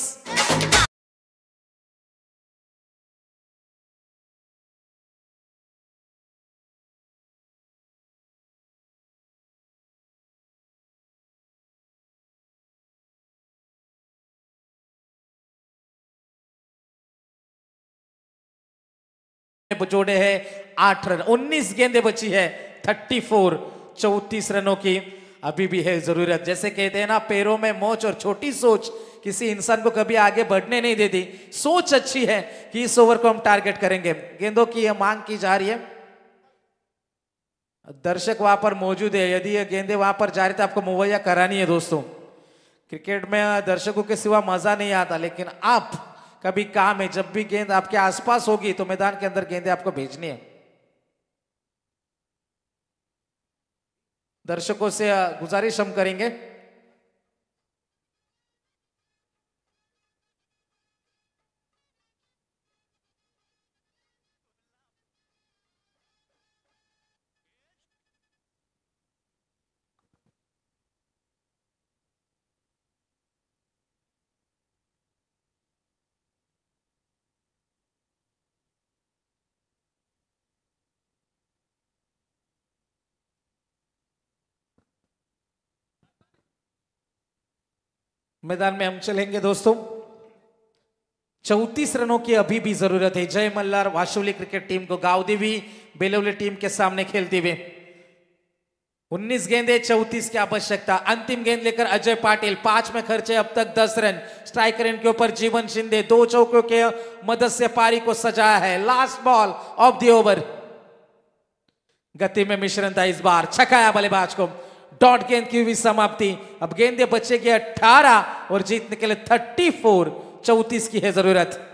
जोड़े हैं 8 रन, 19 गेंदें बची है 34, 34 रनों की अभी भी है जरूरत। जैसे कहते हैं ना, पैरों में मोच और छोटी सोच किसी इंसान को कभी आगे बढ़ने नहीं देती। सोच अच्छी है कि इस ओवर को हम टारगेट करेंगे। गेंदों की यह मांग की जा रही है, दर्शक वहां पर मौजूद है। यदि ये गेंदें वहां पर जा रही तो आपको मुहैया करानी है। दोस्तों, क्रिकेट में दर्शकों के सिवा मजा नहीं आता, लेकिन आप कभी काम है, जब भी गेंद आपके आसपास होगी तो मैदान के अंदर गेंदें आपको भेजनी है। दर्शकों से गुजारिश हम करेंगे, मैदान में हम चलेंगे दोस्तों। 34 रनों की अभी भी जरूरत है जय मल्हार वाशुली क्रिकेट टीम को गावदेवी बेलवली टीम के सामने खेलते हुए। 19 गेंदे 34 की आवश्यकता। अंतिम गेंद लेकर अजय पाटिल, 5 में खर्चे अब तक 10 रन। स्ट्राइकर इनके ऊपर जीवन शिंदे, 2 चौकों के मदद से पारी को सजाया है। Last ball of the over. गति में मिश्रण था इस बार, छकाया बल्लेबाज को। डॉट गेंद की हुई समाप्ति। अब गेंदे बचेगी 18 और जीतने के लिए 34। 34 की है जरूरत।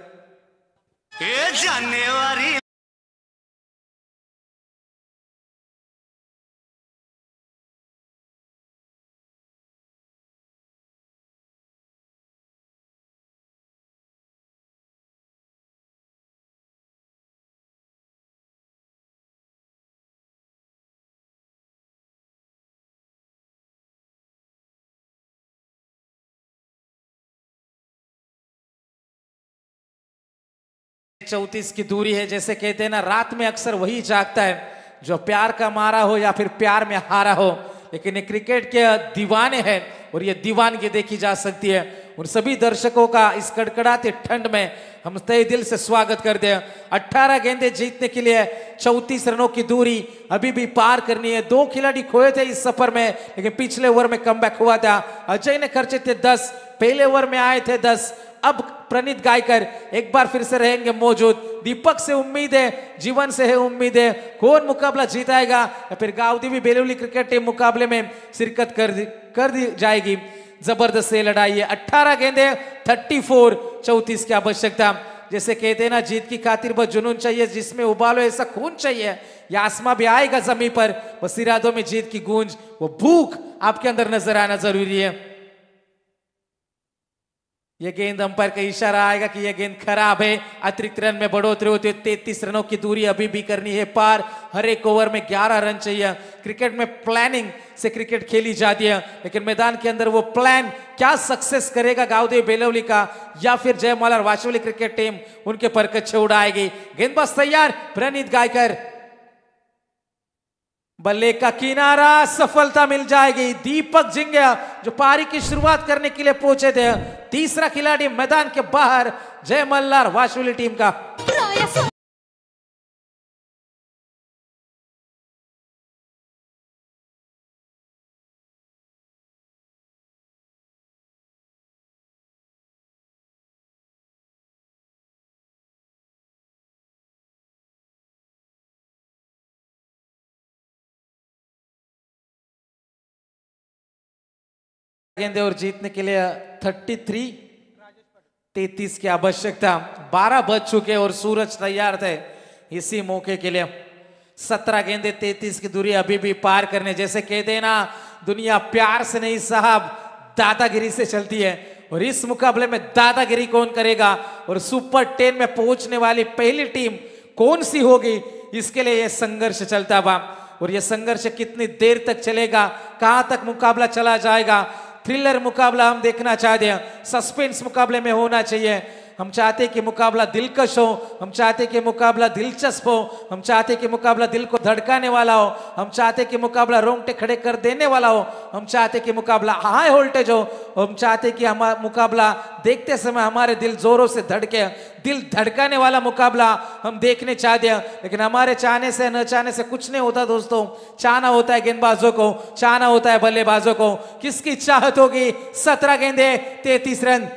चौतीस की दूरी है। जैसे कहते हैं ना, रात में अक्सर वही जागता है जो प्यार का मारा हो या फिर प्यार में हारा हो। लेकिन ये क्रिकेट के दीवाने हैं और ये दीवानगी देखी जा सकती है। उन सभी दर्शकों का इस कड़कड़ाती ठंड में हम तहे दिल से स्वागत करते हैं। 18 गेंदें जीतने के लिए 34 रनों की दूरी अभी भी पार करनी है। 2 खिलाड़ी खोए थे इस सफर में, लेकिन पिछले ओवर में कमबैक हुआ था। अजय ने खर्चे थे 10, पहले ओवर में आए थे 10। अब प्रणीत गायकर एक बार फिर से रहेंगे मौजूद। दीपक से उम्मीद है, जीवन से है उम्मीद है, कौन मुकाबला जीताएगा या फिर गावदेवी बेलवली क्रिकेट टीम मुकाबले में शिरकत कर दी जाएगी। जबरदस्त ये लड़ाई है। 18 गेंदे 34, 34 की आवश्यकता। जैसे कहते हैं ना, जीत की खातिर बस जुनून चाहिए, जिसमें उबालो ऐसा खून चाहिए। या आसमां भी आएगा जमीन पर, बस इरादों में जीत की गूंज, वो भूख आपके अंदर नजर आना जरूरी है। यह गेंद अंपायर का इशारा आएगा कि यह गेंद खराब है। अतिरिक्त रन में बढ़ोतरी होती है। 33 रनों की दूरी अभी भी करनी है पार। हर एक ओवर में 11 रन चाहिए। क्रिकेट में प्लानिंग से क्रिकेट खेली जाती है, लेकिन मैदान के अंदर वो प्लान क्या सक्सेस करेगा गावदेवी बेलवली का या फिर जय मल्हार वाशुली क्रिकेट टीम उनके पर कच्चे उड़ाएगी। गेंदबाज तैयार, प्रणीत गायकर। बल्ले का किनारा, सफलता मिल जाएगी। दीपक जिंगिया जो पारी की शुरुआत करने के लिए पहुंचे थे, तीसरा खिलाड़ी मैदान के बाहर जय मल्हार वाशुली टीम का। गेंदे और जीतने के लिए 33 की आवश्यकता। 12 बज चुके और सूरज तैयार थे इसी मौके के लिए। 17 गेंदे 33 की दूरी अभी भी पार करने। जैसे कहते हैं ना, दुनिया प्यार से नहीं साहब दादागिरी से चलती है, और इस मुकाबले में दादागिरी कौन करेगा और सुपर 10 में पहुंचने वाली पहली टीम कौन सी होगी, इसके लिए यह संघर्ष चलता हुआ। और यह संघर्ष कितनी देर तक चलेगा, कहां तक मुकाबला चला जाएगा। थ्रिलर मुकाबला हम देखना चाहते हैं, सस्पेंस मुकाबले में होना चाहिए। हम चाहते हैं कि मुकाबला दिलकश हो, हम चाहते हैं कि मुकाबला दिलचस्प हो, हम चाहते हैं कि मुकाबला दिल को धड़काने वाला हो, हम चाहते हैं कि मुकाबला रोंगटे खड़े कर देने वाला हो, हम चाहते हैं कि मुकाबला हाई वोल्टेज हो, हम चाहते हैं कि हमारा मुकाबला देखते समय हमारे दिल जोरों से धड़के। दिल धड़काने वाला मुकाबला हम देखने चाहते हैं, लेकिन हमारे चाहने से न चाहने से कुछ नहीं होता दोस्तों। चाहना होता है गेंदबाजों को, चाहना होता है बल्लेबाजों को। किसकी चाहत होगी? 17 गेंदे 33 रन।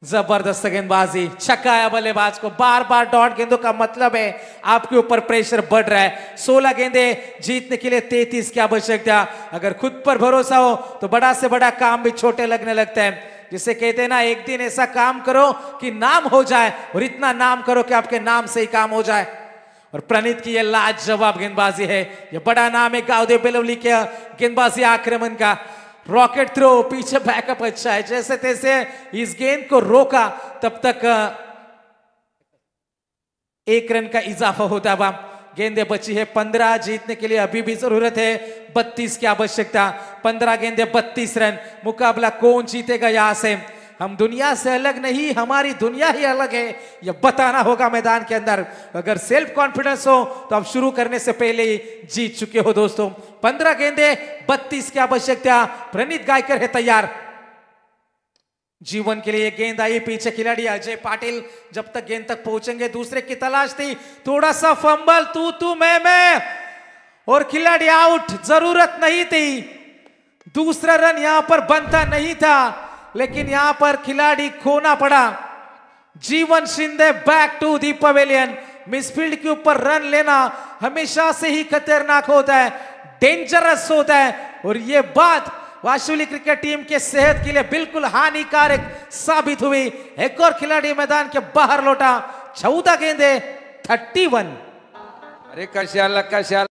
जबरदस्त गेंदबाजी, छक्का बल्लेबाज को। बार बार डॉट गेंदों का मतलब है आपके ऊपर प्रेशर बढ़ रहा है। 16 गेंदे जीतने के लिए 33 की आवश्यकता। अगर खुद पर भरोसा हो तो बड़ा से बड़ा काम भी छोटे लगने लगता है। जिसे कहते हैं ना, एक दिन ऐसा काम करो कि नाम हो जाए, और इतना नाम करो कि आपके नाम से ही काम हो जाए। और प्रणीत की यह लाजवाब गेंदबाजी है। यह बड़ा नाम है गावदेवी बेलवली के गेंदबाजी आक्रमण का। रॉकेट थ्रो, पीछे बैकअप अच्छा है। जैसे तैसे इस गेंद को रोका, तब तक 1 रन का इजाफा होता हुआ। गेंदे बची है 15, जीतने के लिए अभी भी जरूरत है 32 की आवश्यकता। 15 गेंदे 32 रन। मुकाबला कौन जीतेगा यहां से? हम दुनिया से अलग नहीं, हमारी दुनिया ही अलग है, यह बताना होगा मैदान के अंदर। अगर सेल्फ कॉन्फिडेंस हो तो आप शुरू करने से पहले ही जीत चुके हो दोस्तों। 15 गेंदे 32 की आवश्यकता। प्रणीत गायकर है तैयार। जीवन के लिए ये गेंद आई, पीछे खिलाड़ी अजय पाटिल जब तक गेंद तक पहुंचेंगे, दूसरे की तलाश थी, थोड़ा सा फंबल, तू मैं और खिलाड़ी आउट। जरूरत नहीं थी, दूसरा रन यहां पर बनता नहीं था, लेकिन यहां पर खिलाड़ी खोना पड़ा। Jeevan Shinde back to the pavilion. Misfield के ऊपर रन लेना हमेशा से ही खतरनाक होता है, डेंजरस होता है, और ये बात वाशुली क्रिकेट टीम के सेहत के लिए बिल्कुल हानिकारक साबित हुई। एक और खिलाड़ी मैदान के बाहर लौटा। 14 गेंदे 31।
अरे कशाला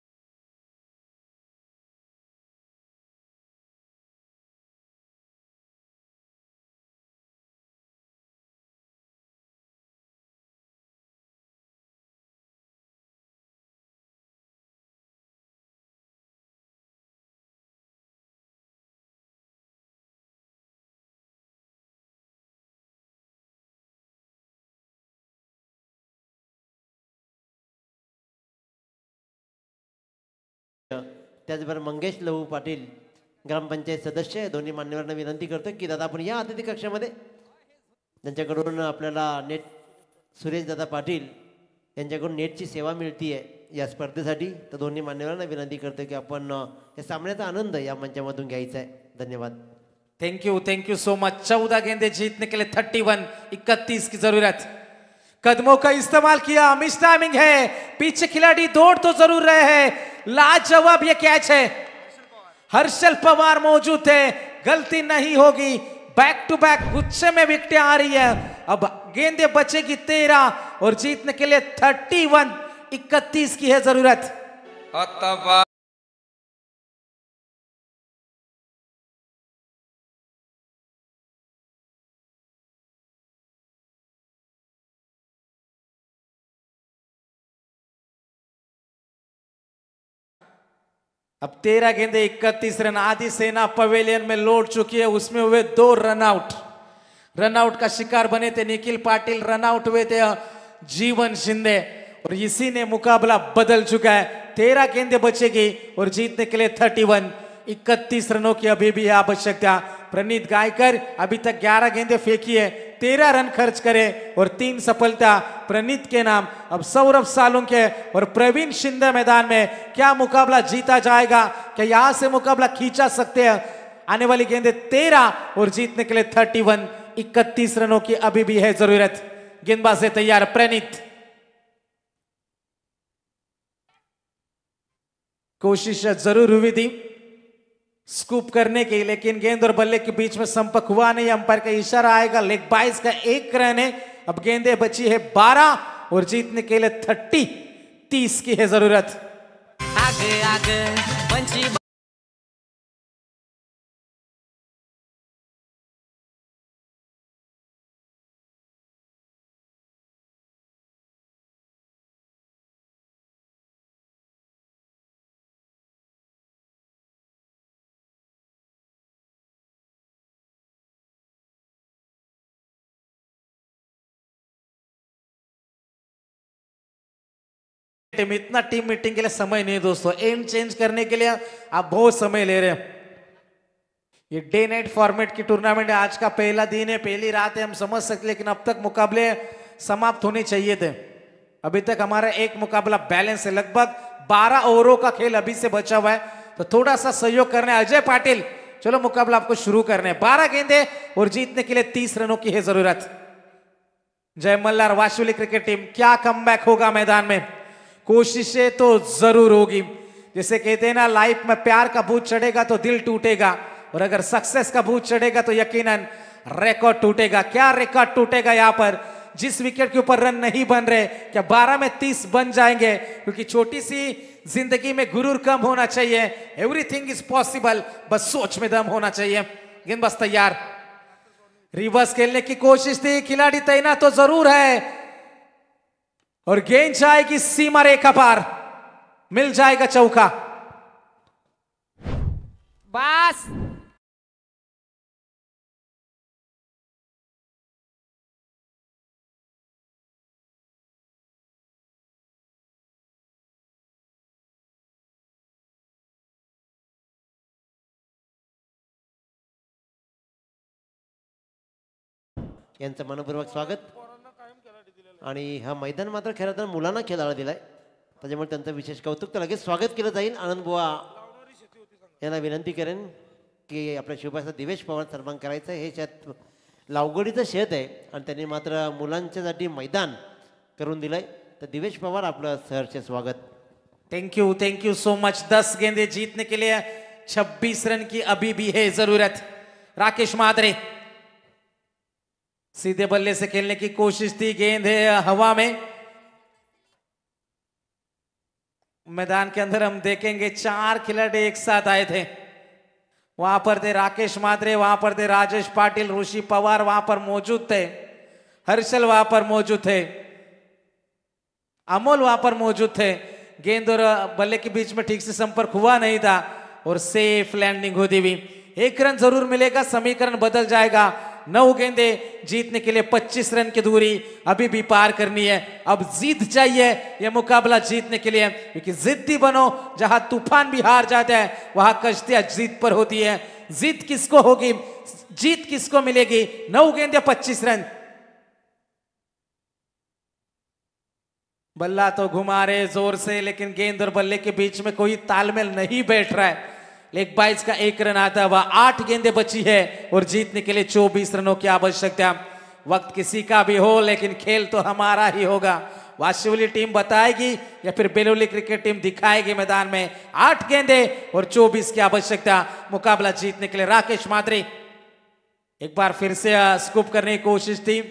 त्याचबरोबर मंगेश लहू पाटील ग्रामपंचायत सदस्य, दोन्ही मान्यवरांना विनंती करतो की दादा आपण या अतिथी कक्षामध्ये. त्यांच्याकडून आपल्याला नेट सुरेश दादा पाटील यांच्याकडून नेटची सेवा मिळतीये या स्पर्धेसाठी. तर दोन्ही मान्यवरांना विनंती करतो की आपण या सामन्याचा आनंद या मंचामधून घ्यायचा आहे. धन्यवाद.
Thank you so much. 14 गेंदे जीतने के लिए 31, 31 की जरूरत. कदमों का इस्तेमाल किया, मिस टाइमिंग है, पीछे खिलाड़ी दौड़ तो जरूर रहे हैं. लाजवाब ये कैच है. हर्षल पवार मौजूद थे, गलती नहीं होगी. बैक टू बैक गुच्छे में विकेटें आ रही है. अब गेंदे बचेगी 13 और जीतने के लिए 31, 31 की है जरूरत. अब 13 गेंदे 31 रन. आधी सेना पवेलियन में लौट चुकी है, उसमें हुए 2 रनआउट. रनआउट का शिकार बने थे निखिल पाटिल, रनआउट हुए थे जीवन शिंदे, और इसी ने मुकाबला बदल चुका है. 13 गेंदे बचेगी और जीतने के लिए 31, 31 रनों की अभी भी है आवश्यकता. प्रणीत गायकर अभी तक 11 गेंदे फेंकी है, 13 रन खर्च करे और 3 सफलता प्रणीत के नाम. अब सौरभ सालुंके और प्रवीण शिंदे मैदान में. क्या मुकाबला जीता जाएगा, क्या यहां से मुकाबला खींचा सकते हैं? आने वाली गेंदे 13 और जीतने के लिए 31, 31 रनों की अभी भी है जरूरत. गेंदबाज से तैयार प्रणीत. कोशिश जरूर हुई थी स्कूप करने की, लेकिन गेंद और बल्ले के बीच में संपर्क हुआ नहीं. अंपायर का इशारा आएगा. लेग 22 का 1 रन है. अब गेंदे बची है 12 और जीतने के लिए 30 की है जरूरत.
आगे आगे पंची
इतना टीम मीटिंग के लिए समय नहीं दोस्तों. एम चेंज करने के लिए आप बहुत समय ले रहे हैं. ये डे नाइट फॉर्मेट की टूर्नामेंट है. आज का पहला दिन है, पहली रात है, हम समझ सकते, लेकिन अब तक मुकाबले समाप्त होने चाहिए थे. अभी तक हमारा एक मुकाबला बैलेंस है. लगभग 12 ओवरों का खेल अभी से बचा हुआ है, तो थोड़ा सा सहयोग करने. अजय पाटिल, चलो मुकाबला आपको शुरू करने. 12 गेंदे और जीतने के लिए 30 रनों की है जरूरत. जय मल्हार वाशुली क्रिकेट टीम, क्या कमबैक होगा मैदान में? कोशिशें तो जरूर होगी. जैसे कहते हैं ना, लाइफ में प्यार का भूत चढ़ेगा तो दिल टूटेगा, और अगर सक्सेस का भूत चढ़ेगा तो यकीनन रिकॉर्ड टूटेगा. क्या रिकॉर्ड टूटेगा यहां पर? जिस विकेट के ऊपर रन नहीं बन रहे, क्या 12 में 30 बन जाएंगे? क्योंकि छोटी सी जिंदगी में गुरूर कम होना चाहिए. एवरीथिंग इज पॉसिबल, बस सोच में दम होना चाहिए. गेंदबाज तैयार. रिवर्स खेलने की कोशिश थी, खिलाड़ी तैनात तो जरूर है, और गेंद जाएगी सीमा रेखा पार. मिल जाएगा चौका.
बस
यांचं मनपूर्वक स्वागत. आणि हा मैदान मात्र खरं तर मुलांना खेळायला दिलाय, त्याच्यामुळे त्यांचं विशेष कौतुक. तर लगेच स्वागत केलं जाईल. आनंद बुवा यांना विनंती करेन की आपल्या शिवभाषा दिवेश पवार सन्मान करायचं. हे शेत लावगडीचं शेत आहे आणि त्यांनी मात्र मुलांच्यासाठी मैदान करून दिलंय. तर दिवेश पवार आपलं सहर्ष स्वागत.
Thank you so much. 10 गेंदे जीतने के लिए 26 रन की अभी भी है जरूरत. राकेश मादरे सीधे बल्ले से खेलने की कोशिश थी, गेंद है हवा में. मैदान के अंदर हम देखेंगे 4 खिलाड़ी एक साथ आए थे. वहां पर थे राकेश मादरे, वहां पर थे राजेश पाटिल, ऋषि पवार वहां पर मौजूद थे, हर्षल वहां पर मौजूद थे, अमोल वहां पर मौजूद थे. गेंद और बल्ले के बीच में ठीक से संपर्क हुआ नहीं था और सेफ लैंडिंग होती हुई. 1 रन जरूर मिलेगा, समीकरण बदल जाएगा. 9 गेंदे जीतने के लिए 25 रन की दूरी अभी भी पार करनी है. अब जीत चाहिए यह मुकाबला जीतने के लिए, क्योंकि जिद्दी बनो. जहां तूफान भी हार जाता है वहां कश्तियां जीत पर होती है. जीत किसको होगी, जीत किसको मिलेगी? 9 गेंदे 25 रन. बल्ला तो घुमा रहे जोर से, लेकिन गेंद और बल्ले के बीच में कोई तालमेल नहीं बैठ रहा है. लेग बाइज का 1 रन आता हुआ. 8 गेंदें बची है और जीतने के लिए 24 रनों की आवश्यकता. वक्त किसी का भी हो लेकिन खेल तो हमारा ही होगा. वाशिवली टीम बताएगी या फिर बेलोली क्रिकेट टीम दिखाएगी मैदान में. 8 गेंदे और 24 की आवश्यकता मुकाबला जीतने के लिए. राकेश मादरे एक बार फिर से स्कूप करने की कोशिश थी,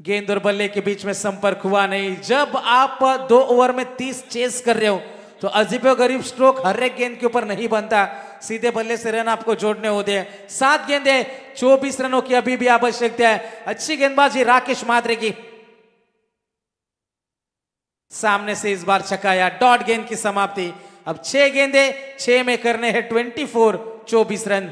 गेंद और बल्ले के बीच में संपर्क हुआ नहीं. जब आप 2 ओवर में 30 चेस कर रहे हो तो अजीबो गरीब स्ट्रोक हर एक गेंद के ऊपर नहीं बनता. सीधे बल्ले से रन आपको जोड़ने होते हैं. 7 गेंदे 24 रनों की अभी भी आवश्यकता है. अच्छी गेंदबाजी राकेश मादरे की. सामने से इस बार छकाया. डॉट गेंद की समाप्ति. अब 6 गेंदे 6 में करने हैं 24 रन.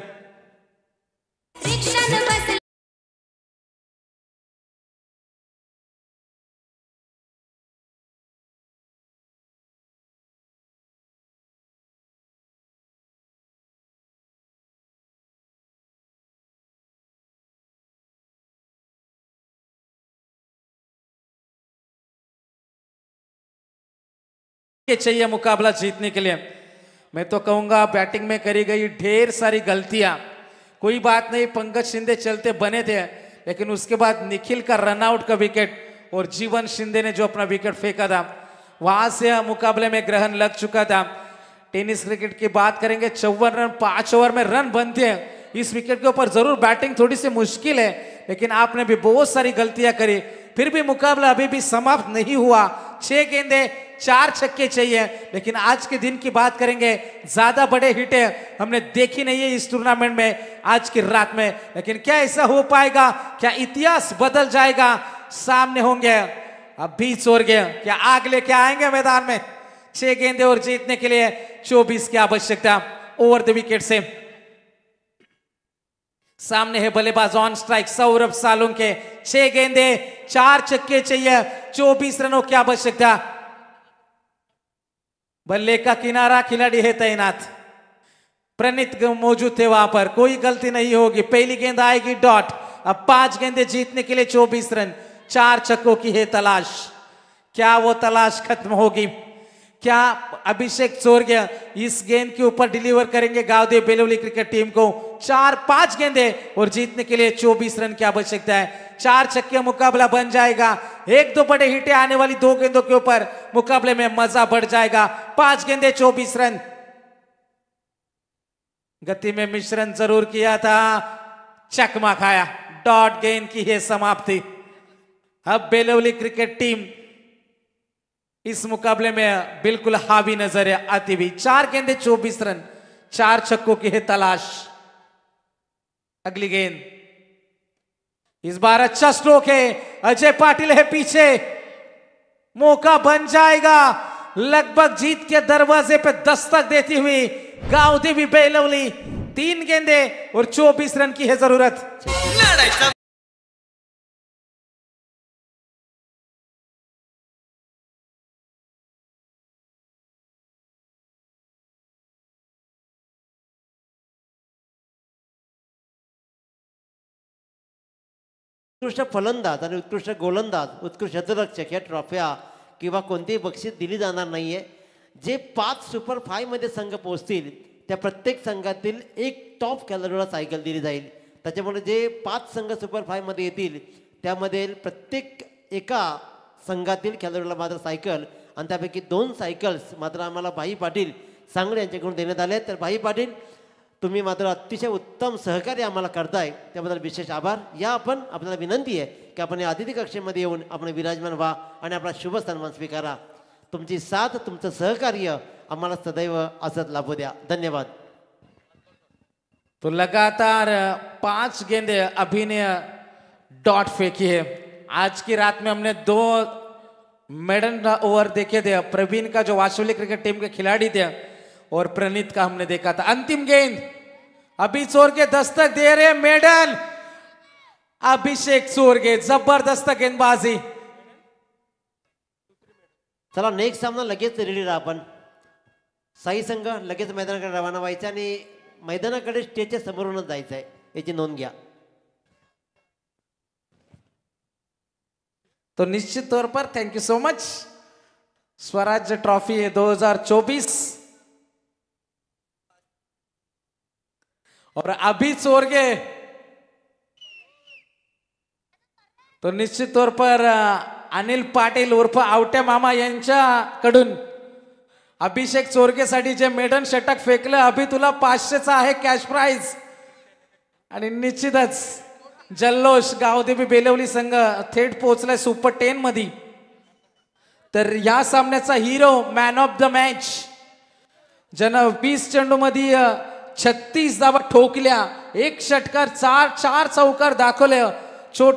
चाहिए मुकाबला जीतने के लिए. मैं तो कहूंगा बैटिंग में करी गई ढेर सारी गलतियां. कोई बात नहीं, पंकज शिंदे चलते बने थे, लेकिन उसके बाद निखिल का रनआउट का विकेट और जीवन शिंदे ने जो अपना विकेट फेंका था, वहां से मुकाबले में ग्रहण लग चुका था. टेनिस क्रिकेट की बात करेंगे, 54 रन 5 ओवर में रन बनते हैं. इस विकेट के ऊपर जरूर बैटिंग थोड़ी सी मुश्किल है, लेकिन आपने भी बहुत सारी गलतियां करी. फिर भी मुकाबला अभी भी समाप्त नहीं हुआ. 6 गेंदे 4 छक्के चाहिए. लेकिन आज के दिन की बात करेंगे, ज्यादा बड़े हिटें हमने देखी नहीं है इस टूर्नामेंट में आज की रात में. लेकिन क्या ऐसा हो पाएगा? क्या इतिहास बदल जाएगा? सामने होंगे अब भी चोर गए, क्या आग लेके आएंगे मैदान में? 6 गेंदे और जीतने के लिए 24 की आवश्यकता. ओवर द विकेट से सामने है बल्लेबाज ऑन स्ट्राइक सौरभ सालुंके. 6 गेंदे 4 छक्के चाहिए. 24 रनों की आवश्यकता. बल्ले का किनारा, खिलाड़ी है तैनात. प्रणीत मौजूद थे वहां पर. कोई गलती नहीं होगी. पहली गेंद आएगी डॉट. अब 5 गेंदे जीतने के लिए 24 रन. 4 छक्कों की है तलाश. क्या वो तलाश खत्म होगी? क्या अभिषेक चोरगिया इस गेंद के ऊपर डिलीवर करेंगे गावदेव बेलोली क्रिकेट टीम को? 4-5 गेंदे और जीतने के लिए 24 रन की आवश्यकता है. 4 छक्के मुकाबला बन जाएगा. 1-2 बड़े हिटें आने वाली 2 गेंदों के ऊपर मुकाबले में मजा बढ़ जाएगा. 5 गेंदे 24 रन. गति में मिश्रण जरूर किया था, चकमा खाया. डॉट गेंद की है समाप्ति. अब बेलोली क्रिकेट टीम इस मुकाबले में बिल्कुल हावी नजर है आती हुई. 4 गेंदे 24 रन. 4 छक्कों की है तलाश. अगली गेंद. इस बार अच्छा स्ट्रोक है. अजय पाटिल है पीछे. मौका बन जाएगा. लगभग जीत के दरवाजे पे दस्तक देती हुई गावदेवी बेलोली. 3 गेंदे और 24 रन की है जरूरत.
उत्कृष्ट फलंदाज आणि उत्कृष्ट गोलंदाज, उत्कृष्ट शतरक्षक या ट्रॉफ्या किंवा कोणतेही बक्षीस दिली जाणार नाही आहे. जे 5 सुपर 5मध्ये संघ पोहोचतील त्या प्रत्येक संघातील एक टॉप खेळाडूला सायकल दिली जाईल. त्याच्यामुळे जे 5 संघ सुपर 5मध्ये येतील त्यामध्ये प्रत्येक एका संघातील खेळाडूला मात्र सायकल आणि त्यापैकी 2 सायकल्स मात्र आम्हाला भाई पाटील सांगळे यांच्याकडून देण्यात आले. तर भाई पाटील तुम्ही मात्र अतिशय उत्तम सहकार्य आम्हाला करताय त्याबद्दल विशेष आभार. या आपण आपल्याला विनंती आहे की आपण या अतिथी कक्षेमध्ये येऊन आपण विराजमान व्हा आणि आपला शुभ सन्मान स्वीकारा. तुमची साथ तुमचं सहकार्य आम्हाला सदैव असत लाभू द्या. धन्यवाद.
तो लगातार 5 गेंदे अभिनय डॉट फेंकी है. आज की रात में हमने 2 मेडन ओवर देखे थे. प्रवीण का जो वाशुली क्रिकेट टीम के खिलाड़ी थे और प्रणीत का हमने देखा था. अंतिम गेंद अभी चोर के दस्तक दे रहे मेडन अभिषेक चोरगे. जबरदस्त गेंदबाजी.
चला नेक्स्ट सामना लगेच रेडी राहा. आपण साई संघ लगेच मैदानाकडे रवाना व्हायचं आणि मैदानाकडे स्टेजच्या समोरूनच जायचं आहे याची नोंद घ्या.
तो निश्चित तौर पर थैंक यू सो मच. स्वराज्य ट्रॉफी 2024 और अभी चोरगे तो निश्चित तौर पर अनिल पाटील उर्फ आवट्या मामा यांच्याकडून अभिषेक चोरगेसाठी जे मेडन षटक फेकलं. अभि तुला 500चा आहे कॅश प्राइज आणि निश्चितच जल्लोष गावदेवी बेलवली संघ थेट पोहोचलाय सुपर 10 मध्ये. तर या सामन्याचा hero man of the match ज्यानं 20 चेंडूमध्ये 36 धावा ठोकल्या, 1 षटकार 4 चौकार दाखवले